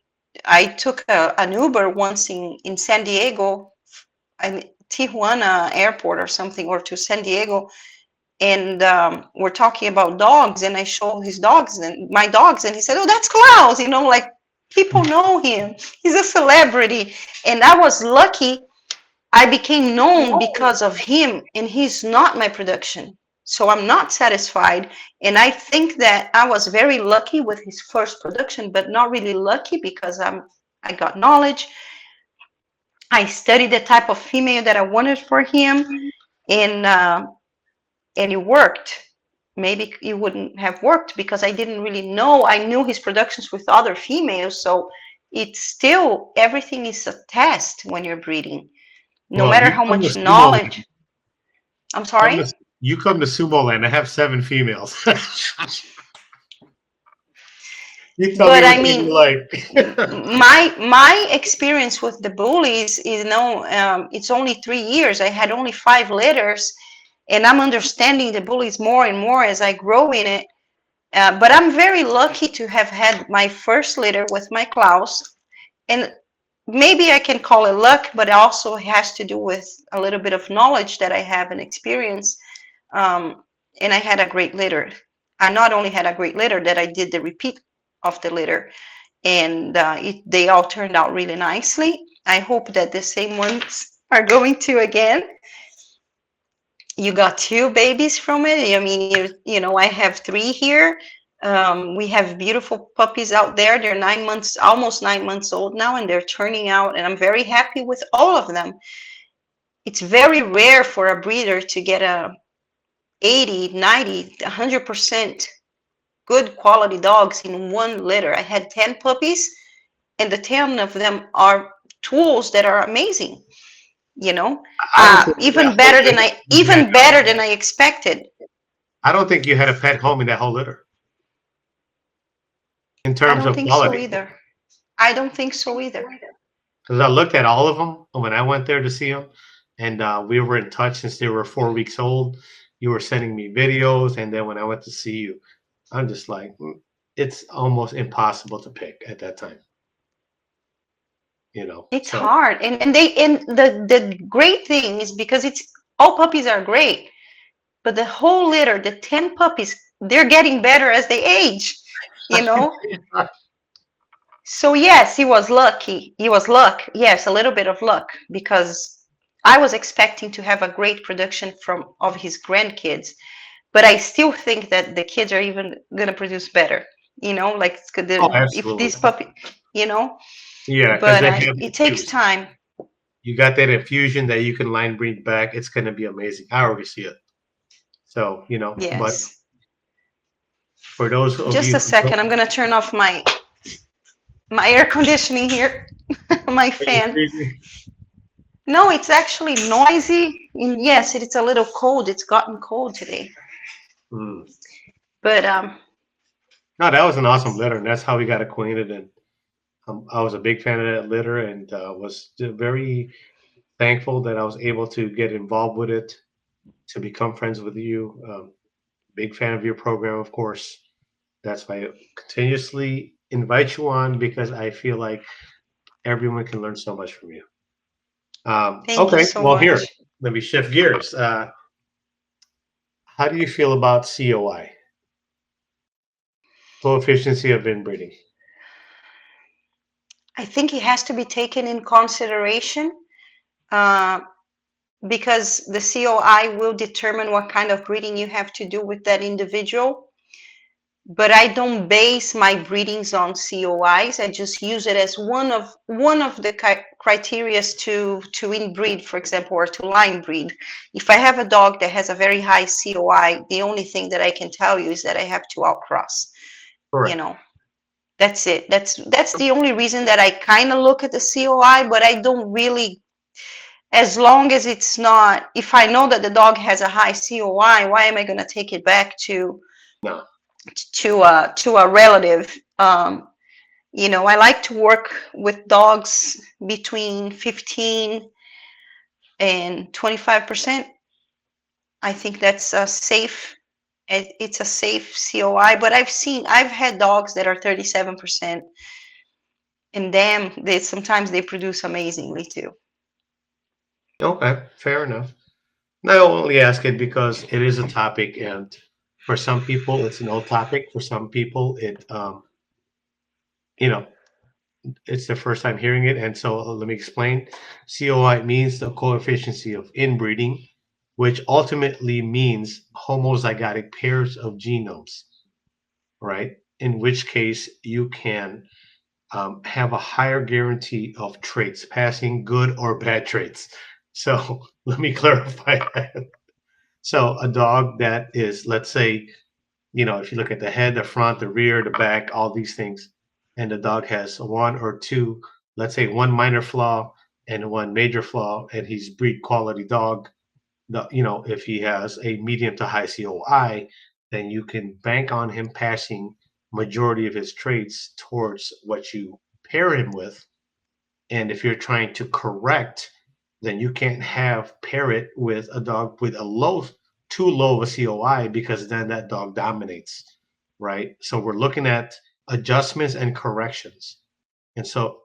took an Uber once in San Diego, Tijuana airport or something, or to San Diego, and we're talking about dogs, and I show his dogs and my dogs, and he said, "Oh, that's Klaus," like people know him. He's a celebrity, and I was lucky. I became known because of him, and he's not my production. So I'm not satisfied. And I think that I was very lucky with his first production, but not really lucky because I got knowledge. I studied the type of female that I wanted for him, and it worked. maybe it wouldn't have worked because I didn't really know. I knew his productions with other females, so it's still, everything is a test when you're breeding, no Well, matter you how come to much Sumo knowledge. Land. I'm sorry. You come to Sumo Land. I have 7 females. You tell me But I what you mean, like. my experience with the bullies is, it's only 3 years. I had only 5 litters, and I'm understanding the bullies more and more as I grow in it. But I'm very lucky to have had my first litter with my Klaus, and maybe I can call it luck, but it also has to do with a little bit of knowledge that I have and experience. And I had a great litter. I not only had a great litter, that I did the repeat of the litter, and they all turned out really nicely. I hope that the same ones are going to again. You got 2 babies from it. I mean, I have 3 here. We have beautiful puppies out there. They're 9 months, almost 9 months old now, and they're turning out, and I'm very happy with all of them. It's very rare for a breeder to get a 80, 90, 100% good quality dogs in one litter. I had 10 puppies, and the 10 of them are tools that are amazing. I don't think Even that whole better than litter I expected. I don't think you had a pet home in that whole litter in I terms don't of think so quality. either. I don't think so either. Because I looked at all of them when I went there to see them, and we were in touch since they were 4 weeks old. You were sending me videos, and then when I went to see you, I'm just like, it's almost impossible to pick at that time. It's So hard, and the great thing is, because it's all puppies are great, but the whole litter, the 10 puppies, they're getting better as they age. So yes, he was lucky. He was luck. Yes, a little bit of luck, because I was expecting to have a great production of his grandkids, but I still think that the kids are even gonna produce better. Like oh, if absolutely. these puppy, you know, Yeah, because but they have it takes infused. time. You got that infusion that you can line breed back. It's going to be amazing. I already see it. So, but Yes. for those of Just you a who second. don't, I'm gonna turn off my air conditioning here, my are you fan. freezing? No, it's actually noisy. And yes, it's a little cold. It's gotten cold today. Mm. But No, that was an awesome litter, and that's how we got acquainted. And I was a big fan of that litter, and was very thankful that I was able to get involved with it, to become friends with you. Big fan of your program, of course. That's why I continuously invite you on, because I feel like everyone can learn so much from you. thank you Okay, so well, here, much. let me shift gears. How do you feel about COI, coefficient of inbreeding? I think it has to be taken in consideration, uh, because the COI will determine what kind of breeding you have to do with that individual. But I don't base my breedings on COIs. I just use it as one of the criteria to inbreed, for example, or to line breed. If I have a dog that has a very high COI, the only thing that I can tell you is that I have to outcross. Correct. That's it. That's the only reason that I kind of look at the COI, but I don't really, as long as it's not, if I know that the dog has a high COI, why am I going to take it back to No. a relative? I like to work with dogs between 15 and 25%. I think that's a safe. It's a safe COI, but I've had dogs that are 37%, and sometimes they produce amazingly too. Okay, fair enough. I only ask it because it is a topic, and for some people, it's an old topic. For some people, you know, it's the first time hearing it. And so let me explain. COI means the coefficient of inbreeding, which ultimately means homozygotic pairs of genomes, right? In which case you can have a higher guarantee of traits, passing good or bad traits. So let me clarify that. So a dog that is, let's say, if you look at the head, the front, the rear, the back, all these things, and the dog has one or two, let's say one minor flaw and one major flaw, and he's breed quality dog, if he has a medium to high COI, then you can bank on him passing majority of his traits towards what you pair him with. And if you're trying to correct, then you can't pair it with a dog with too low of a COI, because then that dog dominates, right? So we're looking at adjustments and corrections. And so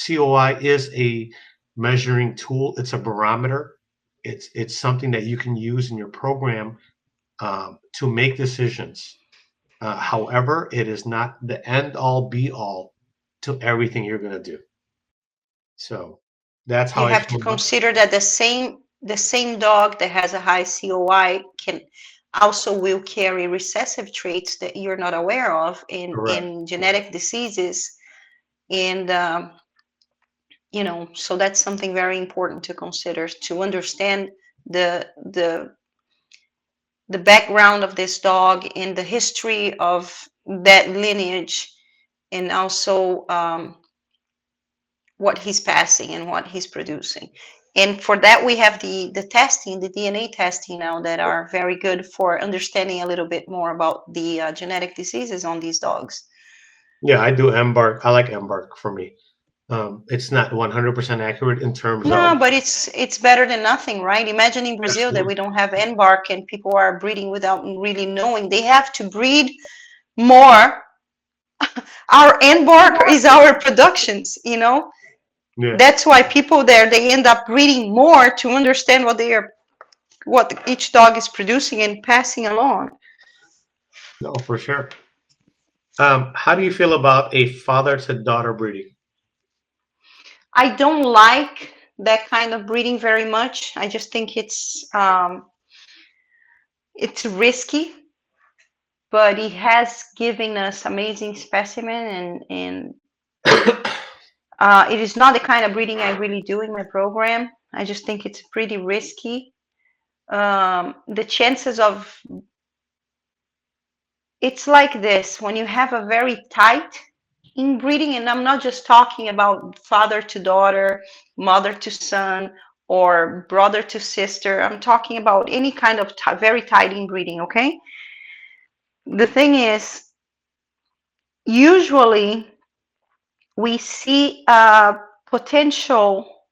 COI is a measuring tool. It's a barometer. It's something that you can use in your program to make decisions. However, it is not the end all be all to everything you're going to do. So that's how You I have to feel about consider that the same dog that has a high COI can also will carry recessive traits that you're not aware of correct. in genetic diseases, and so that's something very important to consider, to understand the the the background of this dog and the history of that lineage, and also what he's passing and what he's producing. And for that, we have the testing, the DNA testing now, that are very good for understanding a little bit more about the genetic diseases on these dogs. Yeah, I do embark. I like embark for me. It's not 100% accurate in terms of No, but it's better than nothing, right? Imagine in Brazil that absolutely we don't have embark and people are breeding without really knowing. They have to breed more. Our embark is our productions. yeah. That's why people there, they end up breeding more to understand what each dog is producing and passing along. No, for sure. How do you feel about a father to daughter breeding? I don't like that kind of breeding very much. I just think it's risky, but it has given us amazing specimen, and it is not the kind of breeding I really do in my program. I just think it's pretty risky. The chances of It's like this: when you have a very tight inbreeding, and I'm not just talking about father to daughter, mother to son, or brother to sister. I'm talking about any kind of very tight inbreeding, okay? The thing is, usually we see a potential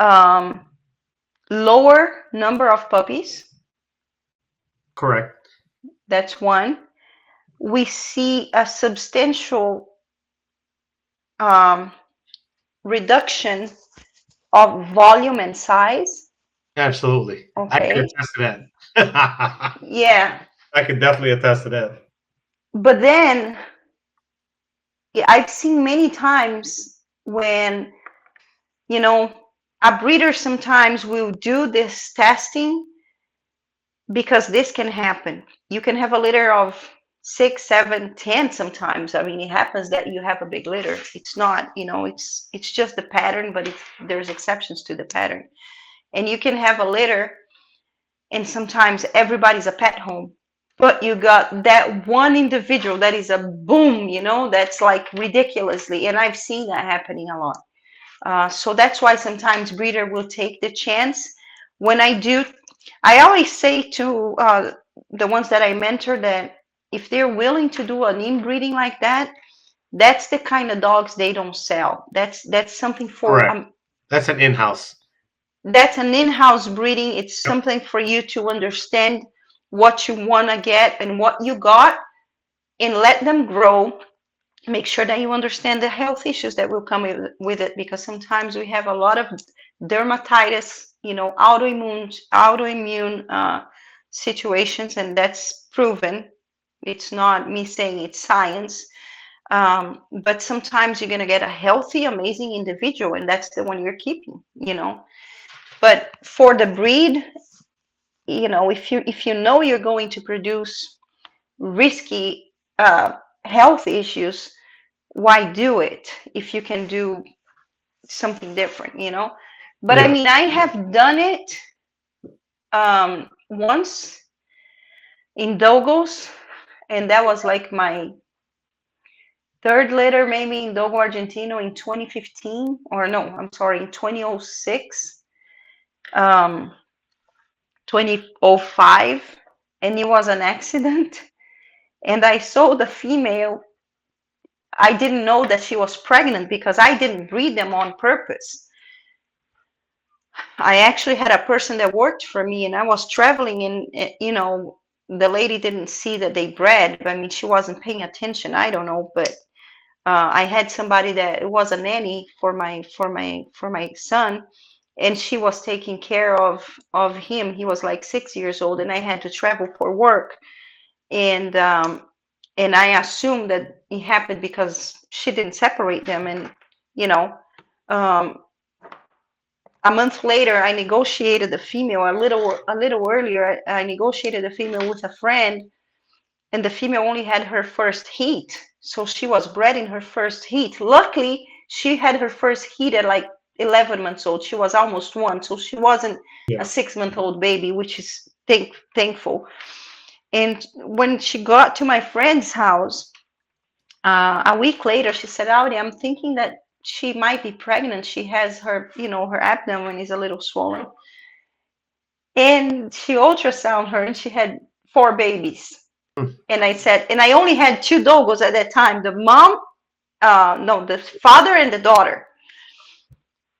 um, lower number of puppies. Correct. That's one. We see a substantial um, reduction of volume and size. Absolutely. I can Okay. attest to that. Yeah. I can definitely attest to that. But then I've seen many times when, you know, a breeder sometimes will do this testing, because this can happen. You can have a litter of 6, 7, 10 sometimes. I mean, it happens that you have a big litter. It's not, it's just the pattern, but there's exceptions to the pattern. And you can have a litter, and sometimes everybody's a pet home, but you got that one individual that is a boom, that's like ridiculously, and I've seen that happening a lot. So that's why sometimes breeder will take the chance. When I always say to the ones that I mentor that if they're willing to do an inbreeding like that, that's the kind of dogs they don't sell. That's something for Correct. That's an in-house. that's an in-house breeding. It's Yep. something for you to understand what you want to get and what you got, and let them grow. Make sure that you understand the health issues that will come with it, because sometimes we have a lot of dermatitis, autoimmune situations, and that's proven. It's not me saying, it's science. But sometimes you're going to get a healthy, amazing individual, and that's the one you're keeping. But for the breed, if you know you're going to produce risky health issues, why do it if you can do something different? But I Yeah. mean, I have done it once, in Dogos, and that was like my third litter, maybe in Dogo Argentino in 2015, or no, I'm sorry, in 2006, 2005, and it was an accident. And I saw the female. I didn't know that she was pregnant because I didn't breed them on purpose. I actually had a person that worked for me, and I was traveling, and the lady didn't see that they bred. I mean, she wasn't paying attention. I don't know, but I had somebody that was a nanny for my son, and she was taking care of him. He was like 6 years old, and I had to travel for work, and I assumed that it happened because she didn't separate them, and you know. Um, a month later, I negotiated the female a little earlier. I negotiated the female with a friend, and the female only had her first heat, so she was bred in her first heat. Luckily, she had her first heat at like 11 months old. She was almost 1, so she wasn't a Yeah. 6-month-old baby, which is thankful. And when she got to my friend's house, a week later, she said, "Audi, I'm thinking that she might be pregnant. She has her, her abdomen is a little swollen." And she ultrasounded her, and she had 4 babies. Hmm. And I said, and I only had 2 dogos at that time, the mom, no, the father and the daughter.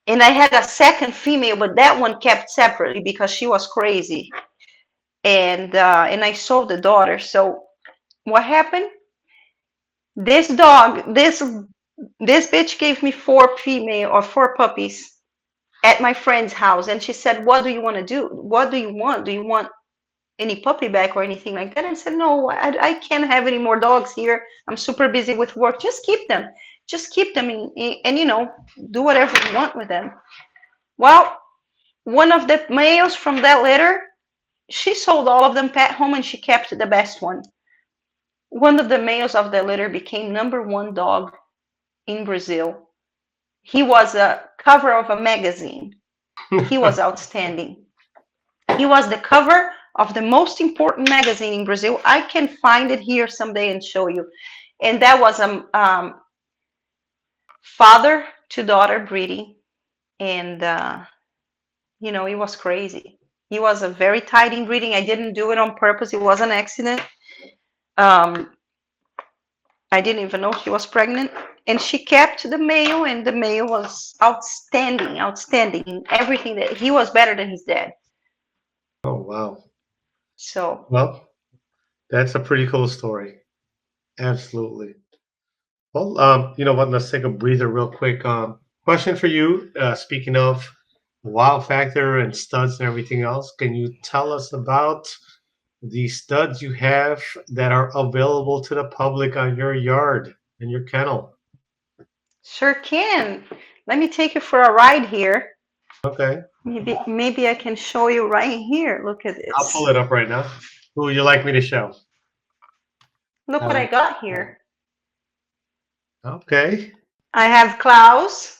And I had a second female, but that one kept separately because she was crazy. And I sold the daughter. So what happened? This dog, this bitch gave me 4 puppies at my friend's house, and she said, "What do you want to do? What do you want? Do you want any puppy back or anything like that?" And I said, "No, I can't have any more dogs here. I'm super busy with work. Just keep them. Just keep them, and do whatever you want with them." Well, one of the males from that litter, she sold all of them pet home, and she kept the best one. One of the males of the litter became #1 dog in Brazil. He was a cover of a magazine. He was outstanding. He was the cover of the most important magazine in Brazil. I can find it here someday and show you. And that was a father to daughter breeding. And, it was crazy. He was a very tight in breeding. I didn't do it on purpose. It was an accident. I didn't even know she was pregnant. And she kept the male, and the male was outstanding, outstanding. Everything that he was better than his dad. Oh, wow. So, Well, that's a pretty cool story. Absolutely. Well, you know what? Let's take a breather real quick. Question for you. Speaking of wow factor and studs and everything else, can you tell us about the studs you have that are available to the public on your yard and your kennel? sure can. Let me take you for a ride here. Okay. Maybe I can show you right here. Look at I'll pull this. it up right now. Who would you like me to show? Look what I got here. Okay. I have Klaus.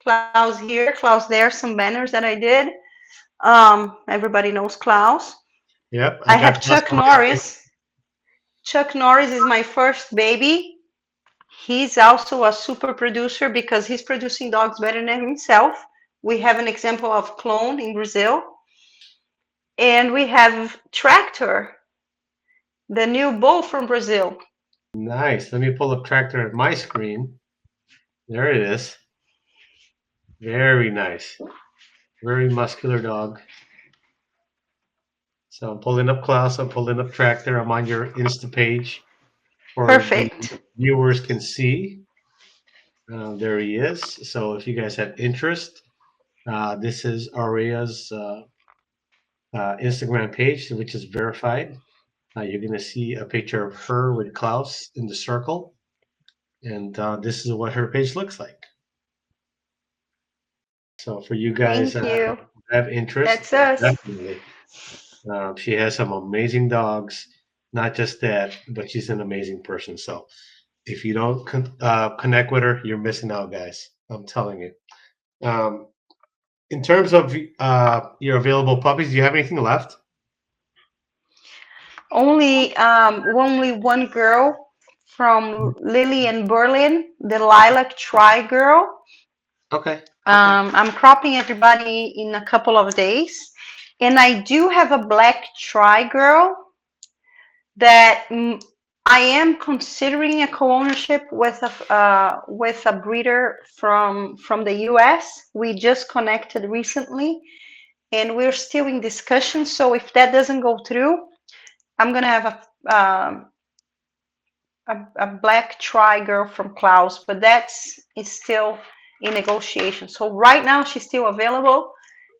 Klaus here, Klaus there, some banners that I did. Everybody knows Klaus. Yep. I got have Chuck Norris. Chuck Norris is my first baby. He's also a super producer because he's producing dogs better than himself. We have an example of clone in Brazil. And we have Tractor, the new bull from Brazil. Nice. Let me pull up Tractor at my screen. There it is. Very nice. Very muscular dog. So I'm pulling up Klaus. I'm pulling up Tractor. I'm on your Insta page for Perfect. the viewers can see. There he is. So if you guys have interest, this is Aria's Instagram page, which is verified. You're going to see a picture of her with Klaus in the circle. And this is what her page looks like. So for you guys Thank you. who have interest, That's us. definitely. She has some amazing dogs. Not just that, but she's an amazing person. So if you don't connect with her, you're missing out, guys. I'm telling you. In terms of your available puppies, do you have anything left? Only one girl from Lily in Berlin, the Lilac Tri girl. Okay. I'm cropping everybody in a couple of days. And I do have a black Tri girl that I am considering a co-ownership with a breeder from the US. We just connected recently, and we're still in discussion. So if that doesn't go through, I'm gonna have a black Tri girl from Klaus, but that's is still in negotiation. So right now she's still available,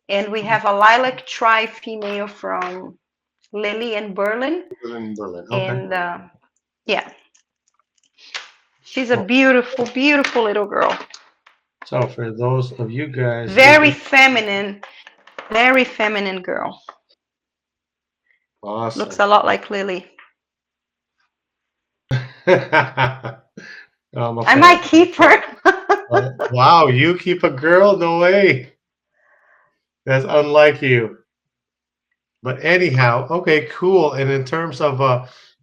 and we have a lilac Tri female from Lily in Berlin, In Berlin. Okay. and yeah, she's a Well, beautiful, beautiful little girl. so for those of you guys Very feminine girl. Looks awesome. a lot like Lily. I'm a I fan. might keep her. Wow, you keep a girl? No way. That's unlike you. But anyhow, okay, cool. And in terms of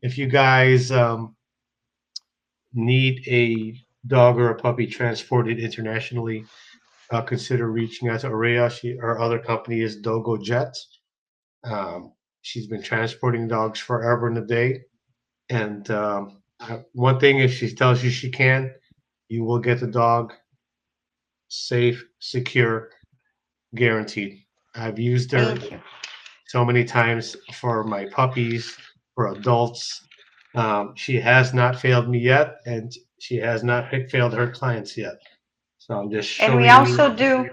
if you guys need a dog or a puppy transported internationally, consider reaching out to Araya. Her other company is Dogo Jet. She's been transporting dogs forever and a day. And one thing, if she tells you she can, you will get the dog safe, secure, guaranteed. I've used her Thank you. so many times for my puppies, for adults. She has not failed me yet, and she has not failed her clients yet. So I'm just And we showing also you. do,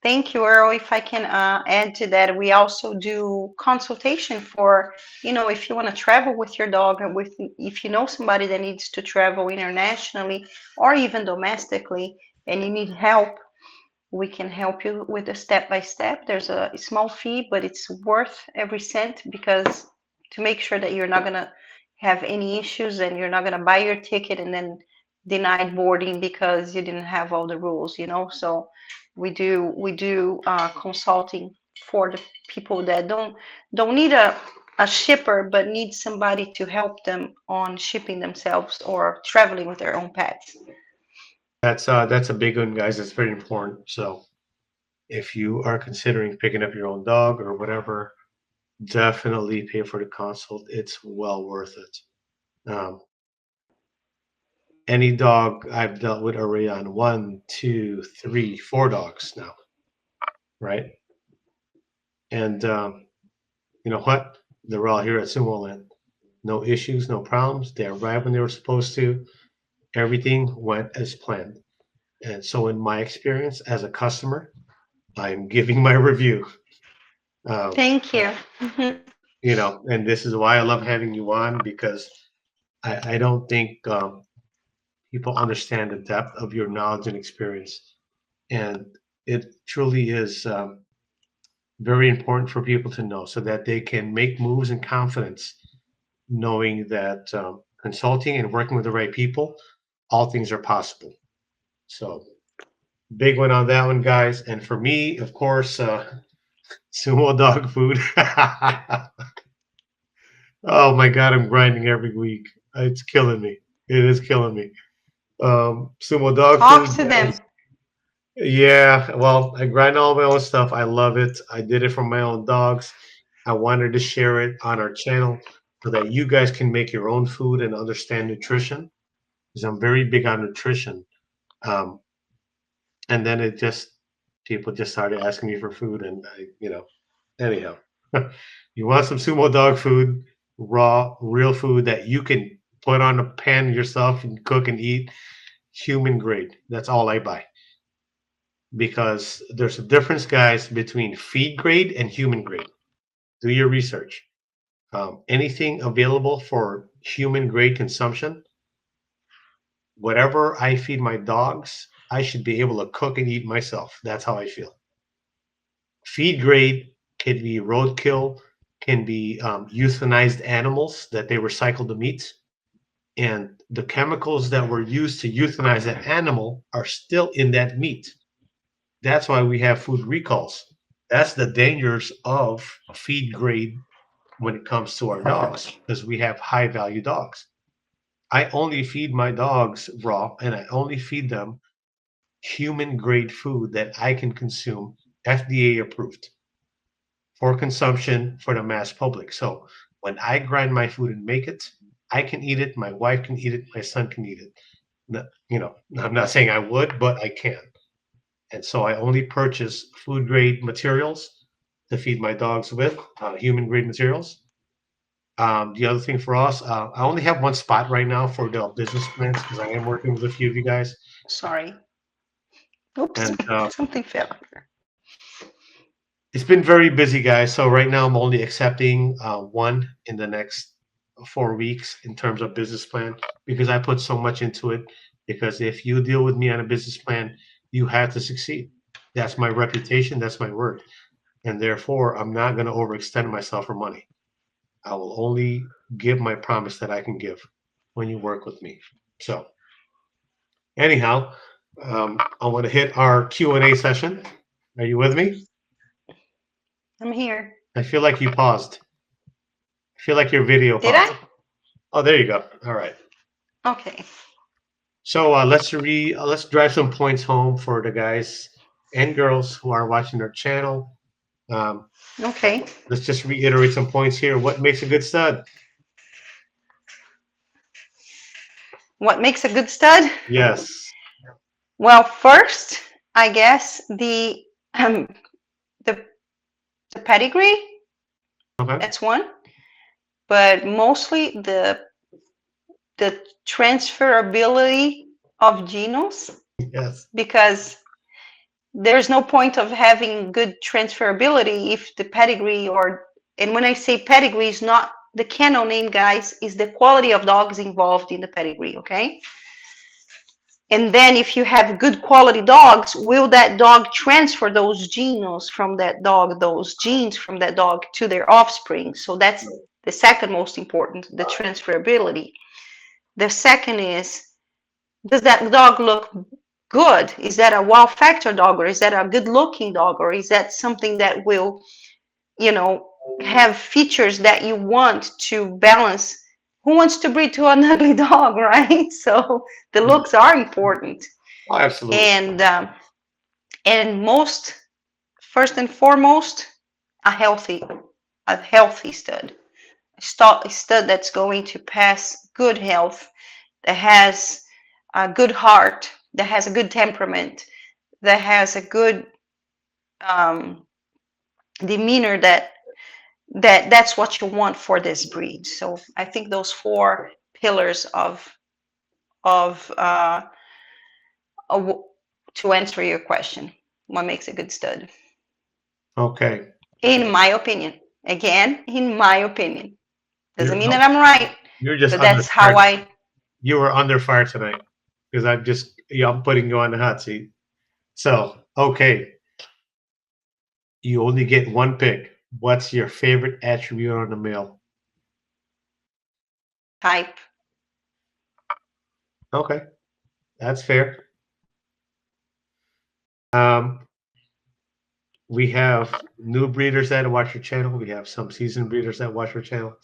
thank you, Earl. If I can add to that, we also do consultation for, if you want to travel with your dog, and if you know somebody that needs to travel internationally or even domestically, and you need help, we can help you with the step by step. There's a small fee, but it's worth every cent, because to make sure that you're not gonna have any issues and you're not gonna buy your ticket and then denied boarding because you didn't have all the rules. So we do consulting for the people that don't need a shipper, but need somebody to help them on shipping themselves or traveling with their own pets. That's a big one, guys. It's very important. So if you are considering picking up your own dog or whatever, definitely pay for the consult. It's well worth it. Any dog I've dealt with already on one, two, three, four dogs now, right? And you know what? They're all here at Sumo Land. No issues, no problems. They arrived when they were supposed to. Everything went as planned. And so, in my experience as a customer, I'm giving my review. Um, Thank you. Mhm. and this is why I love having you on, because I don't think people understand the depth of your knowledge and experience. And it truly is very important for people to know so that they can make moves in confidence, knowing that consulting and working with the right people, all things are possible. So, big one on that one, guys. And for me, of course, Sumo dog food. Oh my God, I'm grinding every week. It's killing me. It is killing me. Sumo dog Talk food, to them. guys. Yeah, well, I grind all my own stuff. I love it. I did it for my own dogs. I wanted to share it on our channel so that you guys can make your own food and understand nutrition, because I'm very big on nutrition. Um, and then people just started asking me for food, and anyhow, you want some Sumo dog food, raw, real food that you can put on a pan yourself and cook and eat, human grade. That's all I buy, because there's a difference, guys, between feed grade and human grade. Do your research. Anything available for human grade consumption, whatever I feed my dogs, I should be able to cook and eat myself. That's how I feel. Feed grade can be roadkill, can be euthanized animals that they recycle the meat. And the chemicals that were used to euthanize that animal are still in that meat. That's why we have food recalls. That's the dangers of feed grade when it comes to our dogs because we have high value dogs. I only feed my dogs raw and I only feed them human grade food that I can consume, FDA approved for consumption for the mass public. So when I grind my food and make it, I can eat it, my wife can eat it, my son can eat it. You know, I'm not saying I would, but I can. And so I only purchase food grade materials to feed my dogs with, human grade materials. The other thing for us, I only have one spot right now for the business plans because I am working with a few of you guys. Sorry. Oops, And something fell here. it's been very busy, guys. So right now I'm only accepting one in the next 4 weeks in terms of business plan because I put so much into it. Because if you deal with me on a business plan, you have to succeed. That's my reputation. That's my word. And therefore, I'm not going to overextend myself for money. I will only give my promise that I can give when you work with me. So anyhow, I want to hit our Q&A session. Are you with me? I'm here. I feel like you paused. I feel like your video Did paused. I? Oh, there you go. All right. Okay. So let's drive some points home for the guys and girls who are watching our channel. Um, Okay. let's just reiterate some points here. What makes a good stud? What makes a good stud? Yes. Well, first, I guess the um, the pedigree. Okay. That's one. But mostly the transferability of genes, Yes. because there's no point of having good transferability if the pedigree, and when I say pedigree, is not the kennel name, guys, is the quality of dogs involved in the pedigree, okay? And then if you have good quality dogs, will that dog transfer those genes from that dog, to their offspring? So that's the second most important, the transferability. The second is, does that dog look good? Is that a wow factor dog, or is that a good looking dog, or is that something that will, have features that you want to balance? Who wants to breed to an ugly dog, right? So the looks are important. Oh, absolutely. And first and foremost, a healthy stud. A stud that's going to pass good health, that has a good heart, that has a good temperament, that has a good demeanor, that's what you want for this breed. So I think those 4 pillars to answer your question, what makes a good stud? Okay. In my opinion, again, in my opinion, doesn't mean No, that I'm right, you're just but that's how fire. You were under fire tonight because I'm putting you on the hot seat. So, okay. You only get one pick. What's your favorite attribute on the male? type. Okay. That's fair. We have new breeders that watch your channel. We have some seasoned breeders that watch your channel.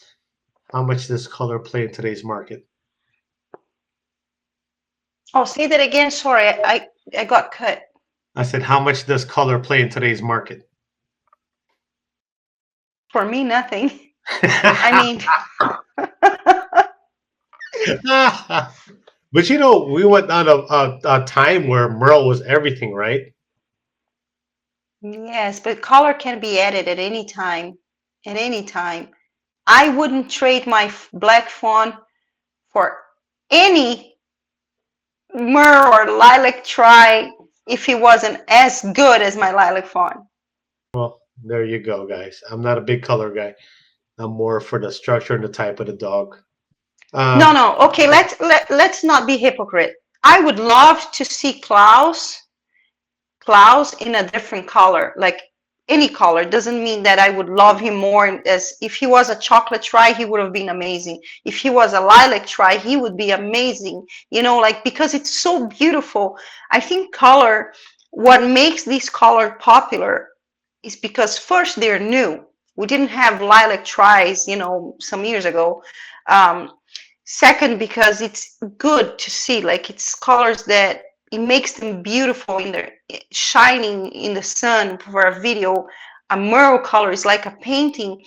How much does color play in today's market? Oh, say that again. Sorry, I got cut. I said, how much does color play in today's market? For me, nothing. I mean, but we went on a time where Merle was everything, right? yes, but color can be added at any time. At any time. I wouldn't trade my black fawn for any Merle or lilac tri if he wasn't as good as my lilac fawn. Well, there you go, guys. I'm not a big color guy. I'm more for the structure and the type of the dog. No. Okay, let's not be hypocrite. I would love to see Klaus in a different color, like any color. Doesn't mean that I would love him more. As if he was a chocolate tri, he would have been amazing. If he was a lilac tri, he would be amazing. Because it's so beautiful. I think color, what makes this color popular is because first they're new. We didn't have lilac tries, some years ago. Um, Second, because it's good to see, like it's colors that it makes them beautiful in their shining in the sun for a video. A merle color is like a painting,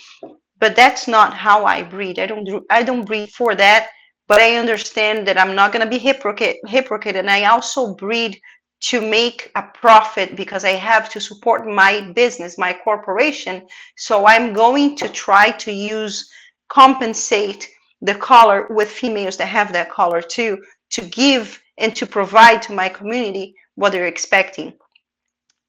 but that's not how I breed. I don't breed for that, but I understand that I'm not going to be hypocrite, and I also breed to make a profit because I have to support my business, my corporation. So I'm going to try to compensate the color with females that have that color too, to give and to provide to my community what they're expecting.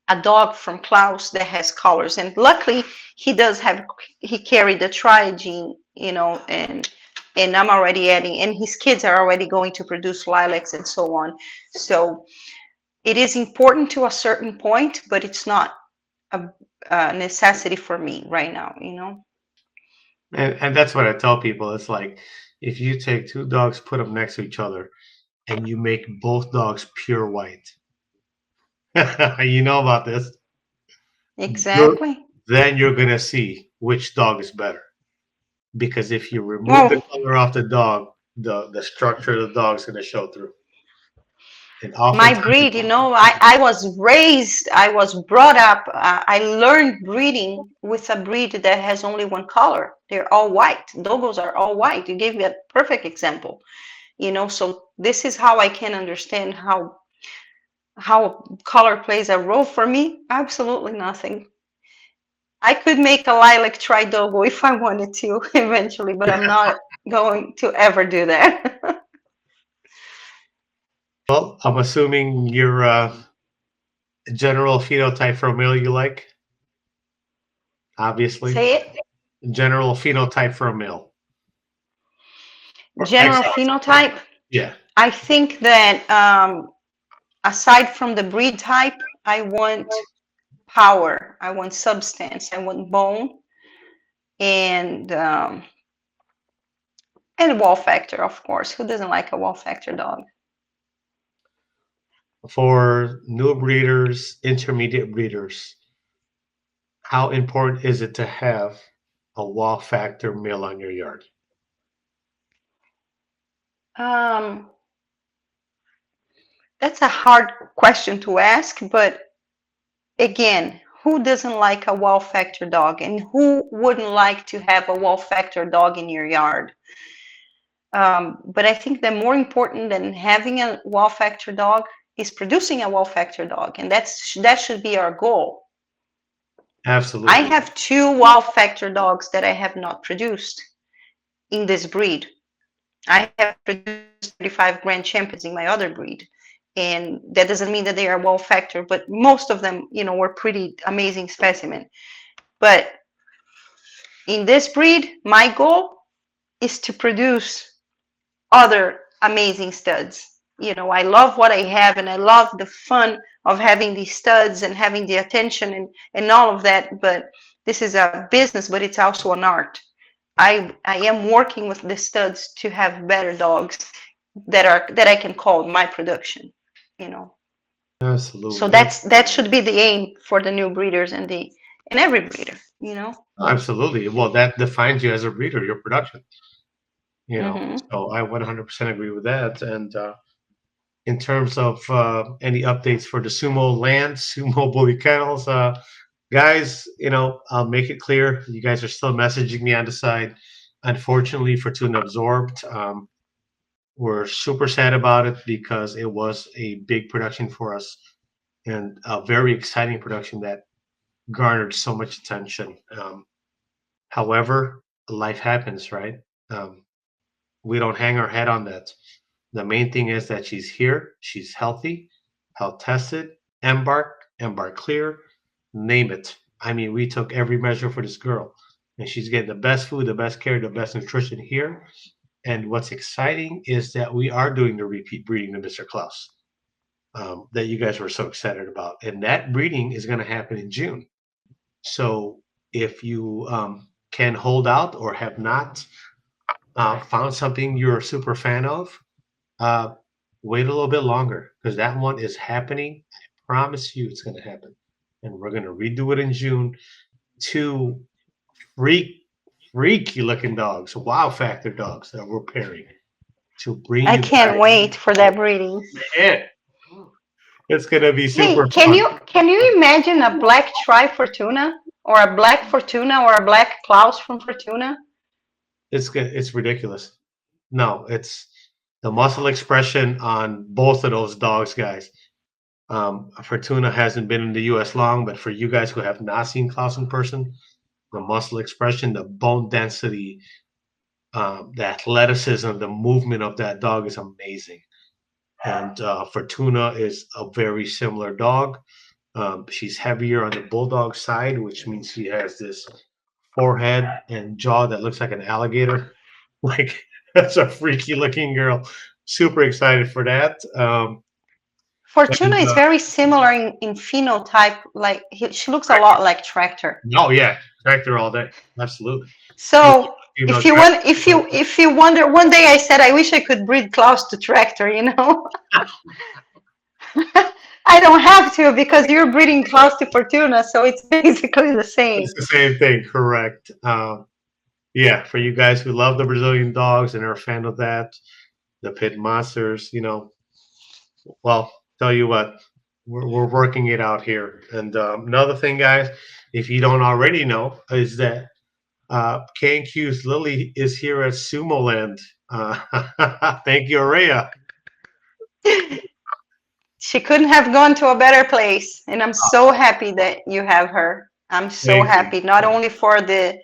A dog from Klaus that has colors, and luckily he carried the tri gene, and I'm already adding, and his kids are already going to produce lilacs and so on. So it is important to a certain point, but it's not a, a necessity for me right now. And that's what I tell people. It's like if you take two dogs, put them next to each other, and you make both dogs pure white. You know about this. You're, Exactly. then you're gonna see which dog is better. Because if you remove the Well, color off the dog, the structure of the dog is gonna show through. And my oftentimes, breed, I was brought up, I learned breeding with a breed that has only one color. They're all white. Dogos are all white. You gave me a perfect example, so this is how I can understand how color plays a role for me. Absolutely nothing. I could make a lilac tri dogo if I wanted to eventually, but I'm not going to ever do that. well, I'm assuming your general phenotype for a male you like, obviously. Say it. General phenotype for a male. Or General XL. phenotype. Yeah. I think that aside from the breed type, I want power, I want substance, I want bone, and wow factor, of course. Who doesn't like a wow factor dog? For new breeders, intermediate breeders, how important is it to have a wow factor male on your yard? Um, that's a hard question to ask, but again, who doesn't like a wow factor dog, and who wouldn't like to have a wow factor dog in your yard? But I think that more important than having a wow factor dog is producing a wow factor dog, and that should be our goal. I Absolutely. have two wow factor dogs that I have not produced in this breed. I have produced 35 grand champions in my other breed, and that doesn't mean that they are wow factor, but most of them, were pretty amazing specimen. But in this breed, my goal is to produce other amazing studs. I love what I have, and I love the fun of having these studs and having the attention and all of that. But this is a business, but it's also an art. I am working with the studs to have better dogs that I can call my production. You know, so Absolutely. that should be the aim for the new breeders and every breeder. Absolutely. Well, that defines you as a breeder, your production, you know. Hmm. So I 100% agree with that. And in terms of any updates for the Sumo land, Sumo Bully Kennels, guys, I'll make it clear. You guys are still messaging me on the side. Unfortunately, for Tune Absorbed, we're super sad about it because it was a big production for us and a very exciting production that garnered so much attention. However, life happens, right? Um, we don't hang our head on that. The main thing is that she's here, she's healthy, health tested, embark clear, name it. I mean, we took every measure for this girl, and she's getting the best food, the best care, the best nutrition here. And what's exciting is that we are doing the repeat breeding to Mr. Klaus, that you guys were so excited about. And that breeding is going to happen in June. So if you can hold out or have not found something you're a super fan of, uh, wait a little bit longer because that one is happening. I promise you it's going to happen. And we're going to redo it in June to freak, freaky looking dogs, wow factor dogs that we're pairing to bring I you guys. can't wait for that breeding. Man, it's gonna be Hey, super fun. can you imagine a black tri Fortuna or a black Fortuna or a black Klaus from Fortuna? It's good. It's ridiculous. No, it's the muscle expression on both of those dogs, guys. Fortuna hasn't been in the U.S. long, but for you guys who have not seen Klaus in person, the muscle expression, the bone density, the athleticism, the movement of that dog is amazing. And Fortuna is a very similar dog. She's heavier on the bulldog side, which means she has this forehead and jaw that looks like an alligator. Like that's a freaky looking girl. Super excited for that. Fortuna And is very similar in phenotype. Like she looks a lot like Tractor. oh yeah, tractor all day. Absolutely. You, So you know, if you tractor. want, if you wonder, one day I said I wish I could breed Klaus to Tractor. You know, I don't have to because you're breeding Klaus to Fortuna, so it's basically the same. It's the same thing, correct? Yeah, for you guys who love the Brazilian dogs and are a fan of that, the pit monsters, well, tell you what, we're working it out here. And another thing, guys, if you don't already know, is that K&Q's Lily is here at Sumo Land. Thank you, Araya. She couldn't have gone to a better place, and I'm so happy that you have her. I'm so Amazing. happy, not only for the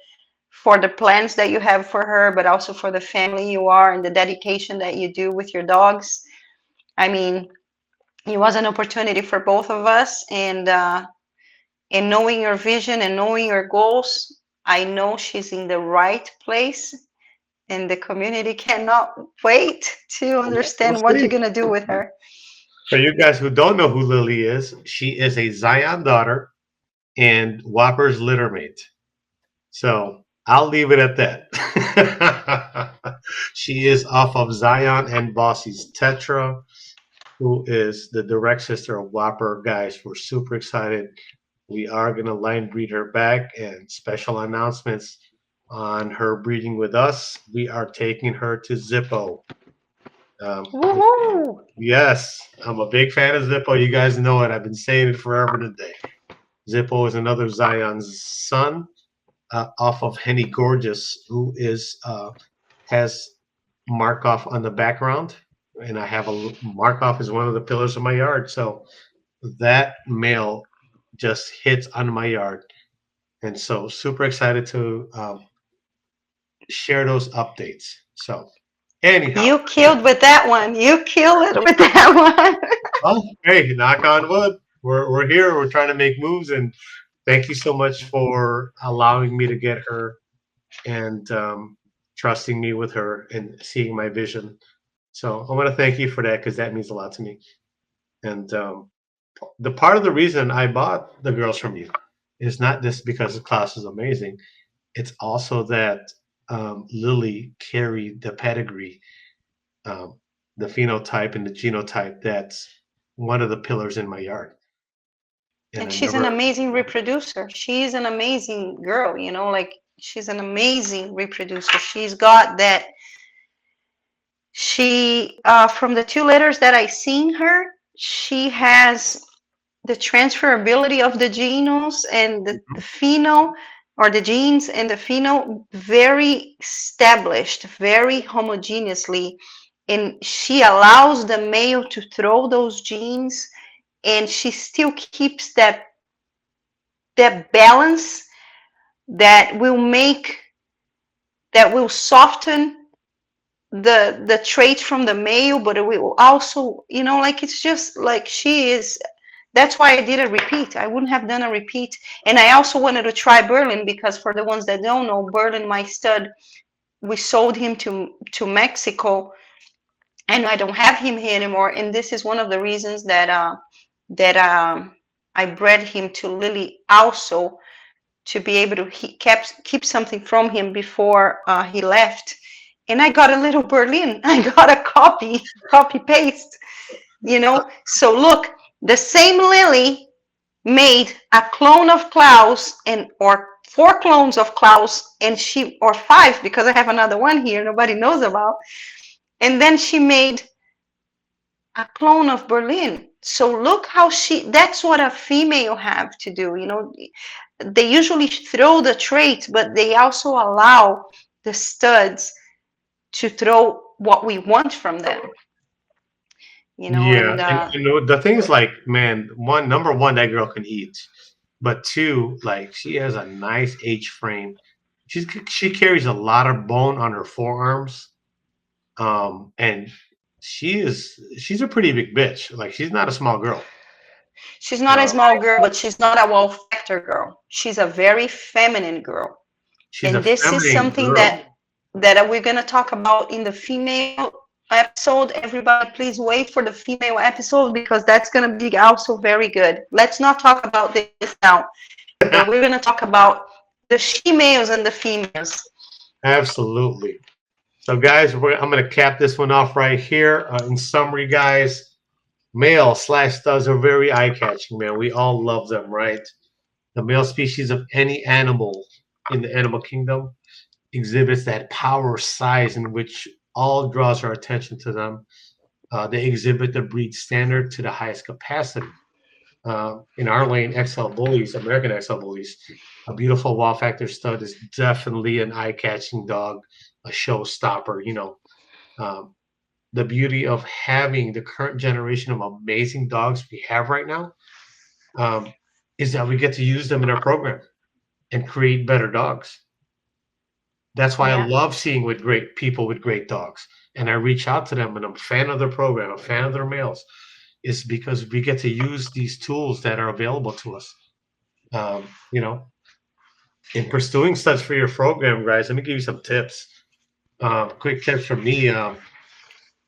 plans that you have for her, but also for the family you are and the dedication that you do with your dogs. I mean, it was an opportunity for both of us, and knowing your vision and knowing your goals, I know she's in the right place, and the community cannot wait to We'll understand what see. you're gonna do with her. For you guys who don't know who Lily is, she is a Zion daughter and Whopper's litter mate. So I'll leave it at that. She is off of Zion and Bossy's Tetra, who is the direct sister of Whopper. Guys, we're super excited. We are going to line breed her back, and special announcements on her breeding with us. We are taking her to Zippo. Woohoo! Yes, I'm a big fan of Zippo. You guys know it. I've been saying it forever today. Zippo is another Zion's son, off of Henny Gorgeous, who is has Markov on the background, and I have a Markov is one of the pillars of my yard. So that male just hits on my yard, and so super excited to share those updates. So anyhow, You killed with that one. You killed it with that one. oh hey, knock on wood. We're here. We're trying to make moves, and thank you so much for allowing me to get her and trusting me with her and seeing my vision. So I want to thank you for that because that means a lot to me. And the part of the reason I bought the girls from you is not just because the class is amazing. It's also that Lily carried the pedigree, the phenotype and the genotype that's one of the pillars in my yard. And And I she's an never, amazing reproducer. She's an amazing girl, you know, like she's an amazing reproducer. She's got that. She, from the two litters that I seen her, she has the transferability of the genomes and the pheno, or the genes and the pheno, very established, very homogeneously. And she allows the male to throw those genes, and she still keeps that balance that will make, that will soften the traits from the male, but it will also, you know, like it's just like she is. That's why I did a repeat. I wouldn't have done a repeat. And I also wanted to try Berlin because, for the ones that don't know, Berlin, my stud, we sold him to Mexico, and I don't have him here anymore. And this is one of the reasons that I bred him to Lily also, to be able to keep something from him before he left. And I got a little Berlin. I got a copy paste, you know. So look, the same Lily made a clone of Klaus, and or 4 clones of Klaus, and or 5, because I have another one here nobody knows about. And then she made a clone of Berlin. So look how that's what a female have to do. You know, they usually throw the traits, but they also allow the studs to throw what we want from them. You know, Yeah, and you know, the thing is, like, man, number one, that girl can eat, but two, like, she has a nice H frame. She carries a lot of bone on her forearms, and she's a pretty big bitch. Like, she's not a small girl. She's not a small girl, but she's not a wow factor girl. She's a very feminine girl. She's a And this is feminine something girl. that we're going to talk about in the female episode. Everybody, please wait for the female episode, because that's going to be also very good. Let's not talk about this now. But we're going to talk about the she-males and the females. Absolutely. So, guys, I'm going to cap this one off right here. In summary, guys, male/studs are very eye-catching, man. We all love them, right? The male species of any animal in the animal kingdom exhibits that power size in which all draws our attention to them. They exhibit the breed standard to the highest capacity. In our lane, XL Bullies, American XL Bullies, a beautiful wow factor stud is definitely an eye-catching dog, a showstopper. You know, the beauty of having the current generation of amazing dogs we have right now is that we get to use them in our program and create better dogs. That's why I love seeing with great people with great dogs, and I reach out to them, and I'm a fan of their program, a fan of their males, is because we get to use these tools that are available to us. You know, in pursuing studs for your program, guys, let me give you some tips. Quick tips from me.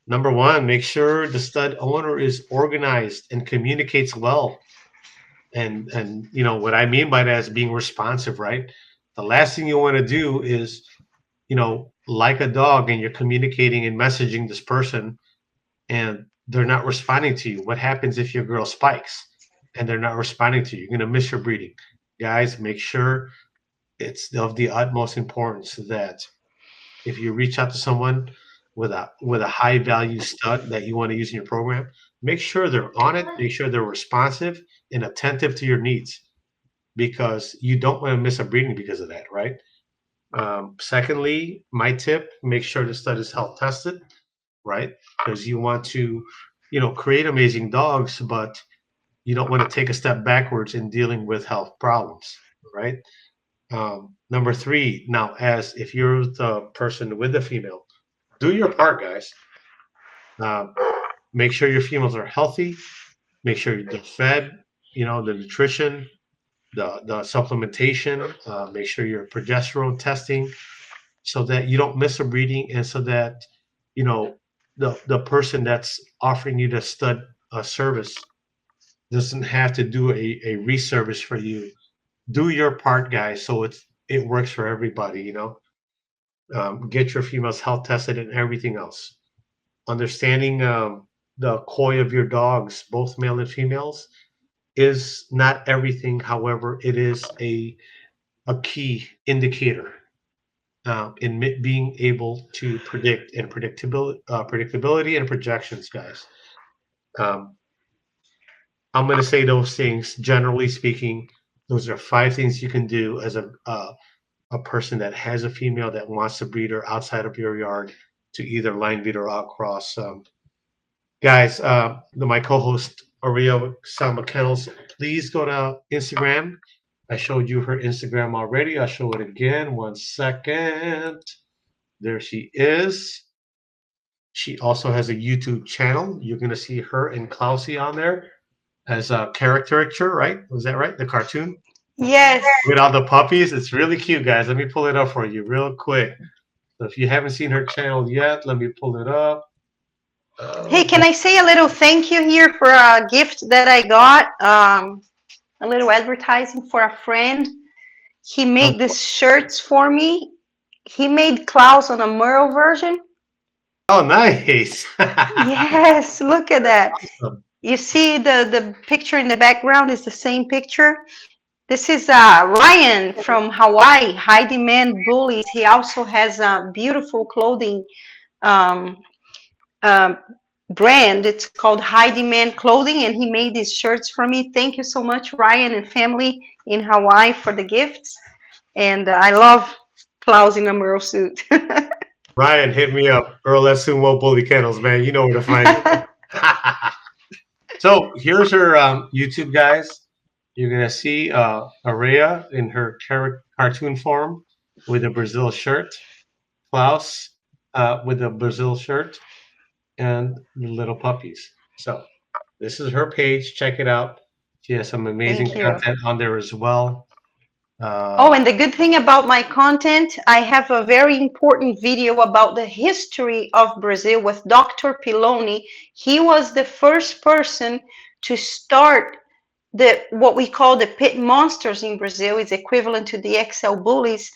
Number one, make sure the stud owner is organized and communicates well. And you know what I mean by that is being responsive, right? The last thing you want to do is, you know, like a dog, and you're communicating and messaging this person and they're not responding to you. What happens if your girl spikes and they're not responding to you? You're going to miss your breeding. Guys, make sure it's of the utmost importance that if you reach out to someone with a high value stud that you want to use in your program, make sure they're on it, make sure they're responsive and attentive to your needs, because you don't want to miss a breeding because of that, right? Secondly, my tip, make sure the stud is health tested, right? Because you want to, you know, create amazing dogs, but you don't want to take a step backwards in dealing with health problems, right? Number three, now, as if you're the person with the female, do your part, guys. Make sure your females are healthy. Make sure they're fed, you know, the nutrition, the supplementation. Make sure you're progesterone testing so that you don't miss a breeding, and so that, you know, the person that's offering you the stud service doesn't have to do a reservice for you. Do your part, guys, so it works for everybody. You know, get your females health tested and everything else. Understanding the coy of your dogs, both male and females, is not everything. However, it is a key indicator in being able to predict and predictability and projections, guys. Um, I'm going to say those things. Generally speaking, those are 5 things you can do as a person that has a female that wants to breed her outside of your yard to either line breed or outcross. Guys, my co-host Oreo Samba Kennels, please go to Instagram. I showed you her Instagram already. I'll show it again. 1 second. There she is. She also has a YouTube channel. You're going to see her and Klausie on there as a caricature, right? Was that right? The cartoon? Yes. With all the puppies. It's really cute, guys. Let me pull it up for you real quick. So if you haven't seen her channel yet, let me pull it up. Hey, can I say a little thank you here for a gift that I got? A little advertising for a friend. He made these shirts for me. He made Klaus on a Merle version. Oh, nice. Yes, look at that. Awesome. You see the picture in the background is the same picture. This is Ryan from Hawaii, High Demand Bullies. He also has a beautiful clothing um, um, brand. It's called High Demand Clothing, and he made these shirts for me. Thank you so much, Ryan and family in Hawaii, for the gifts. And I love Klaus in a Merle suit. Ryan, hit me up. Earl at Sumo Bully Kennels, man. You know where to find me. So here's her YouTube, guys. You're gonna see Araya in her cartoon form with a Brazil shirt, Klaus with a Brazil shirt, and the little puppies. So this is her page. Check it out. She has some amazing Thank you. content on there as well. Oh, and the good thing about my content, I have a very important video about the history of Brazil with Dr. Piloni. He was the first person to start the what we call the pit monsters in Brazil. Is equivalent to the XL Bullies,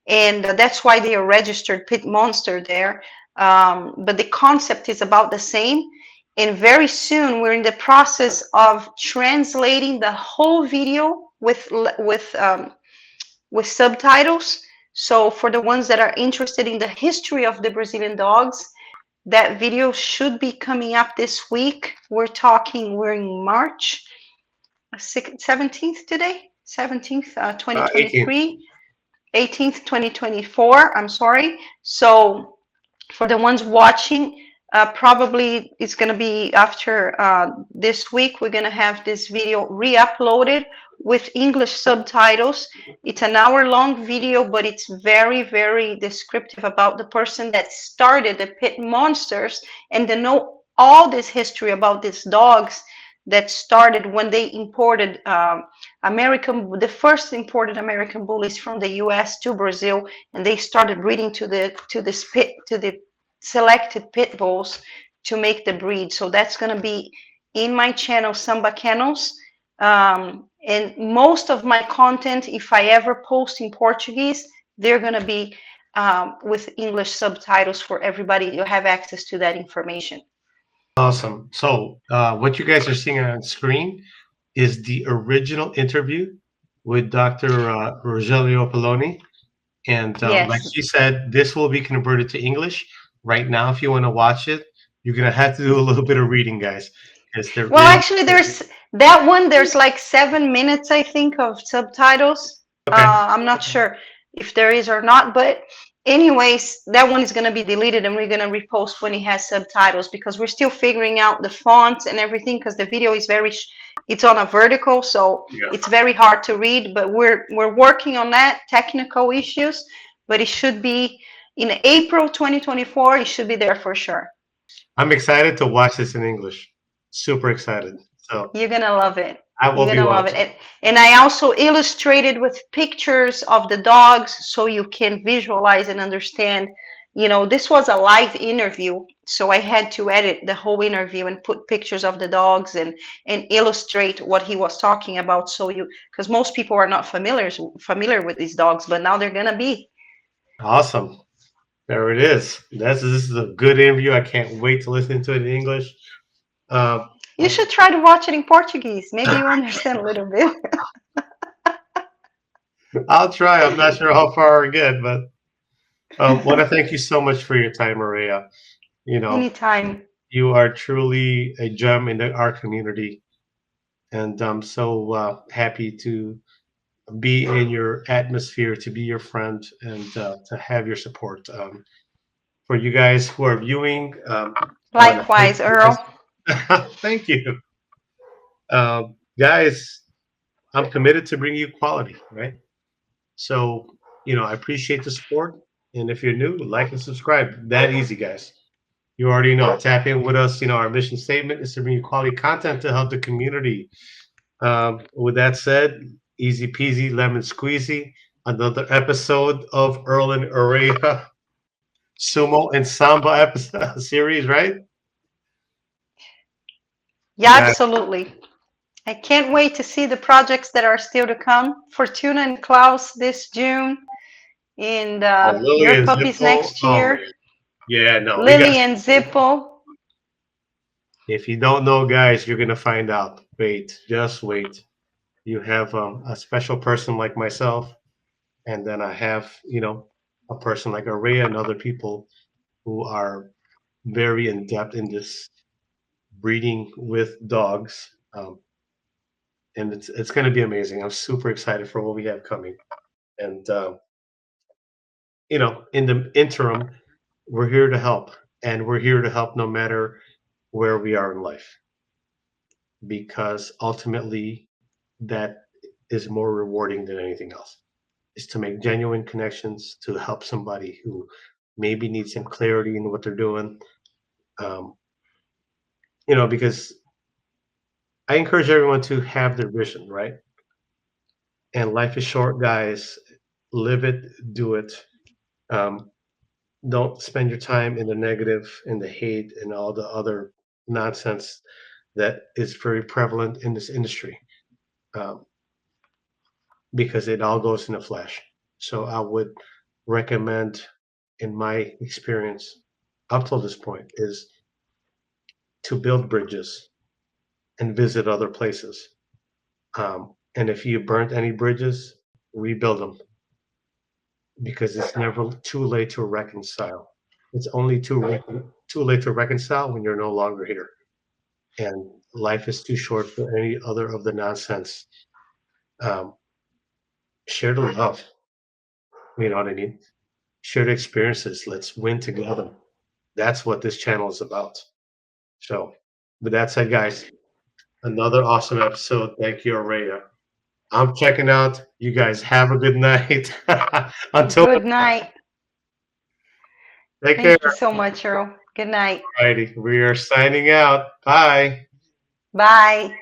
and that's why they are registered pit monster there. But the concept is about the same. And very soon, we're in the process of translating the whole video with subtitles. So for the ones that are interested in the history of the Brazilian dogs, that video should be coming up this week. We're in March 17th today, 17th, 2023, 18th, 2024, I'm sorry. So for the ones watching, probably it's going to be after this week, we're going to have this video re-uploaded with English subtitles. It's an hour-long video, but it's very, very descriptive about the person that started the pit monsters and to know all this history about these dogs that started when they imported the first imported American bullies from the U.S. to Brazil, and they started breeding to the selected pit bulls to make the breed. So that's going to be in my channel, Samba Kennels. And most of my content, if I ever post in Portuguese, they're going to be with English subtitles for everybody. You have access to that information. Awesome. So what you guys are seeing on screen is the original interview with Dr. Rogelio Poloni. And like Yes. she said, this will be converted to English. Right now, if you want to watch it, you're going to have to do a little bit of reading, guys. Well, actually, there's that one. There's like 7 minutes, I think, of subtitles. Okay. I'm not sure if there is or not, but anyways, that one is going to be deleted, and we're going to repost when it has subtitles because we're still figuring out the fonts and everything because the video is it's on a vertical, so it's very hard to read. But we're working on that technical issues. But it should be in April 2024. It should be there for sure. I'm excited to watch this in English. Super excited. So you're gonna love it. I will You're be gonna love watching. it. And I also illustrated with pictures of the dogs so you can visualize and understand. You know, this was a live interview, so I had to edit the whole interview and put pictures of the dogs and illustrate what he was talking about. So because most people are not familiar with these dogs, but now they're gonna be. Awesome. There it is. This is a good interview. I can't wait to listen to it in English. You should try to watch it in Portuguese. Maybe you understand a little bit. I'll try. I'm not sure how far I get, but want to thank you so much for your time, Maria. You know, anytime. You are truly a gem in our community, and I'm so happy to be in your atmosphere, to be your friend, and to have your support. For you guys who are viewing, likewise, Earl. Thank you. Guys, I'm committed to bring you quality, right? So, I appreciate the support. And if you're new, like and subscribe. That easy, guys. You already know. Tap in with us. Our mission statement is to bring you quality content to help the community. With that said, easy peasy, lemon squeezy. Another episode of Earl and Araya Sumo and Samba episode series, right? Yeah, absolutely. I can't wait to see the projects that are still to come. Fortuna and Klaus this June, and your puppies Zippo, next year. Yeah, no. Lily and Zippo. If you don't know, guys, you're gonna find out. Wait, just wait. you have a special person like myself, and then I have, a person like Araya and other people who are very in depth in this breeding with dogs. And it's going to be amazing. I'm super excited for what we have coming. And in the interim, we're here to help, and we're here to help no matter where we are in life, because ultimately that is more rewarding than anything else. Is to make genuine connections, to help somebody who maybe needs some clarity in what they're doing. Um, because I encourage everyone to have their vision, right? And life is short, guys. Live it, do it. Um, don't spend your time in the negative, in the hate, and all the other nonsense that is very prevalent in this industry, um, because it all goes in a flash. So I would recommend, in my experience up till this point, is to build bridges and visit other places. And if you burnt any bridges, rebuild them, because it's never too late to reconcile. It's only too late to reconcile when you're no longer here. And life is too short for any other of the nonsense. Um, share the love. You know what I mean? Share the experiences. Let's win together. That's what this channel is about. So, with that said, guys, another awesome episode. Thank you, Araya. I'm checking out. You guys have a good night. Until Good night. take care. Thank you so much, Earl. Good night. Alrighty, we are signing out. Bye. Bye.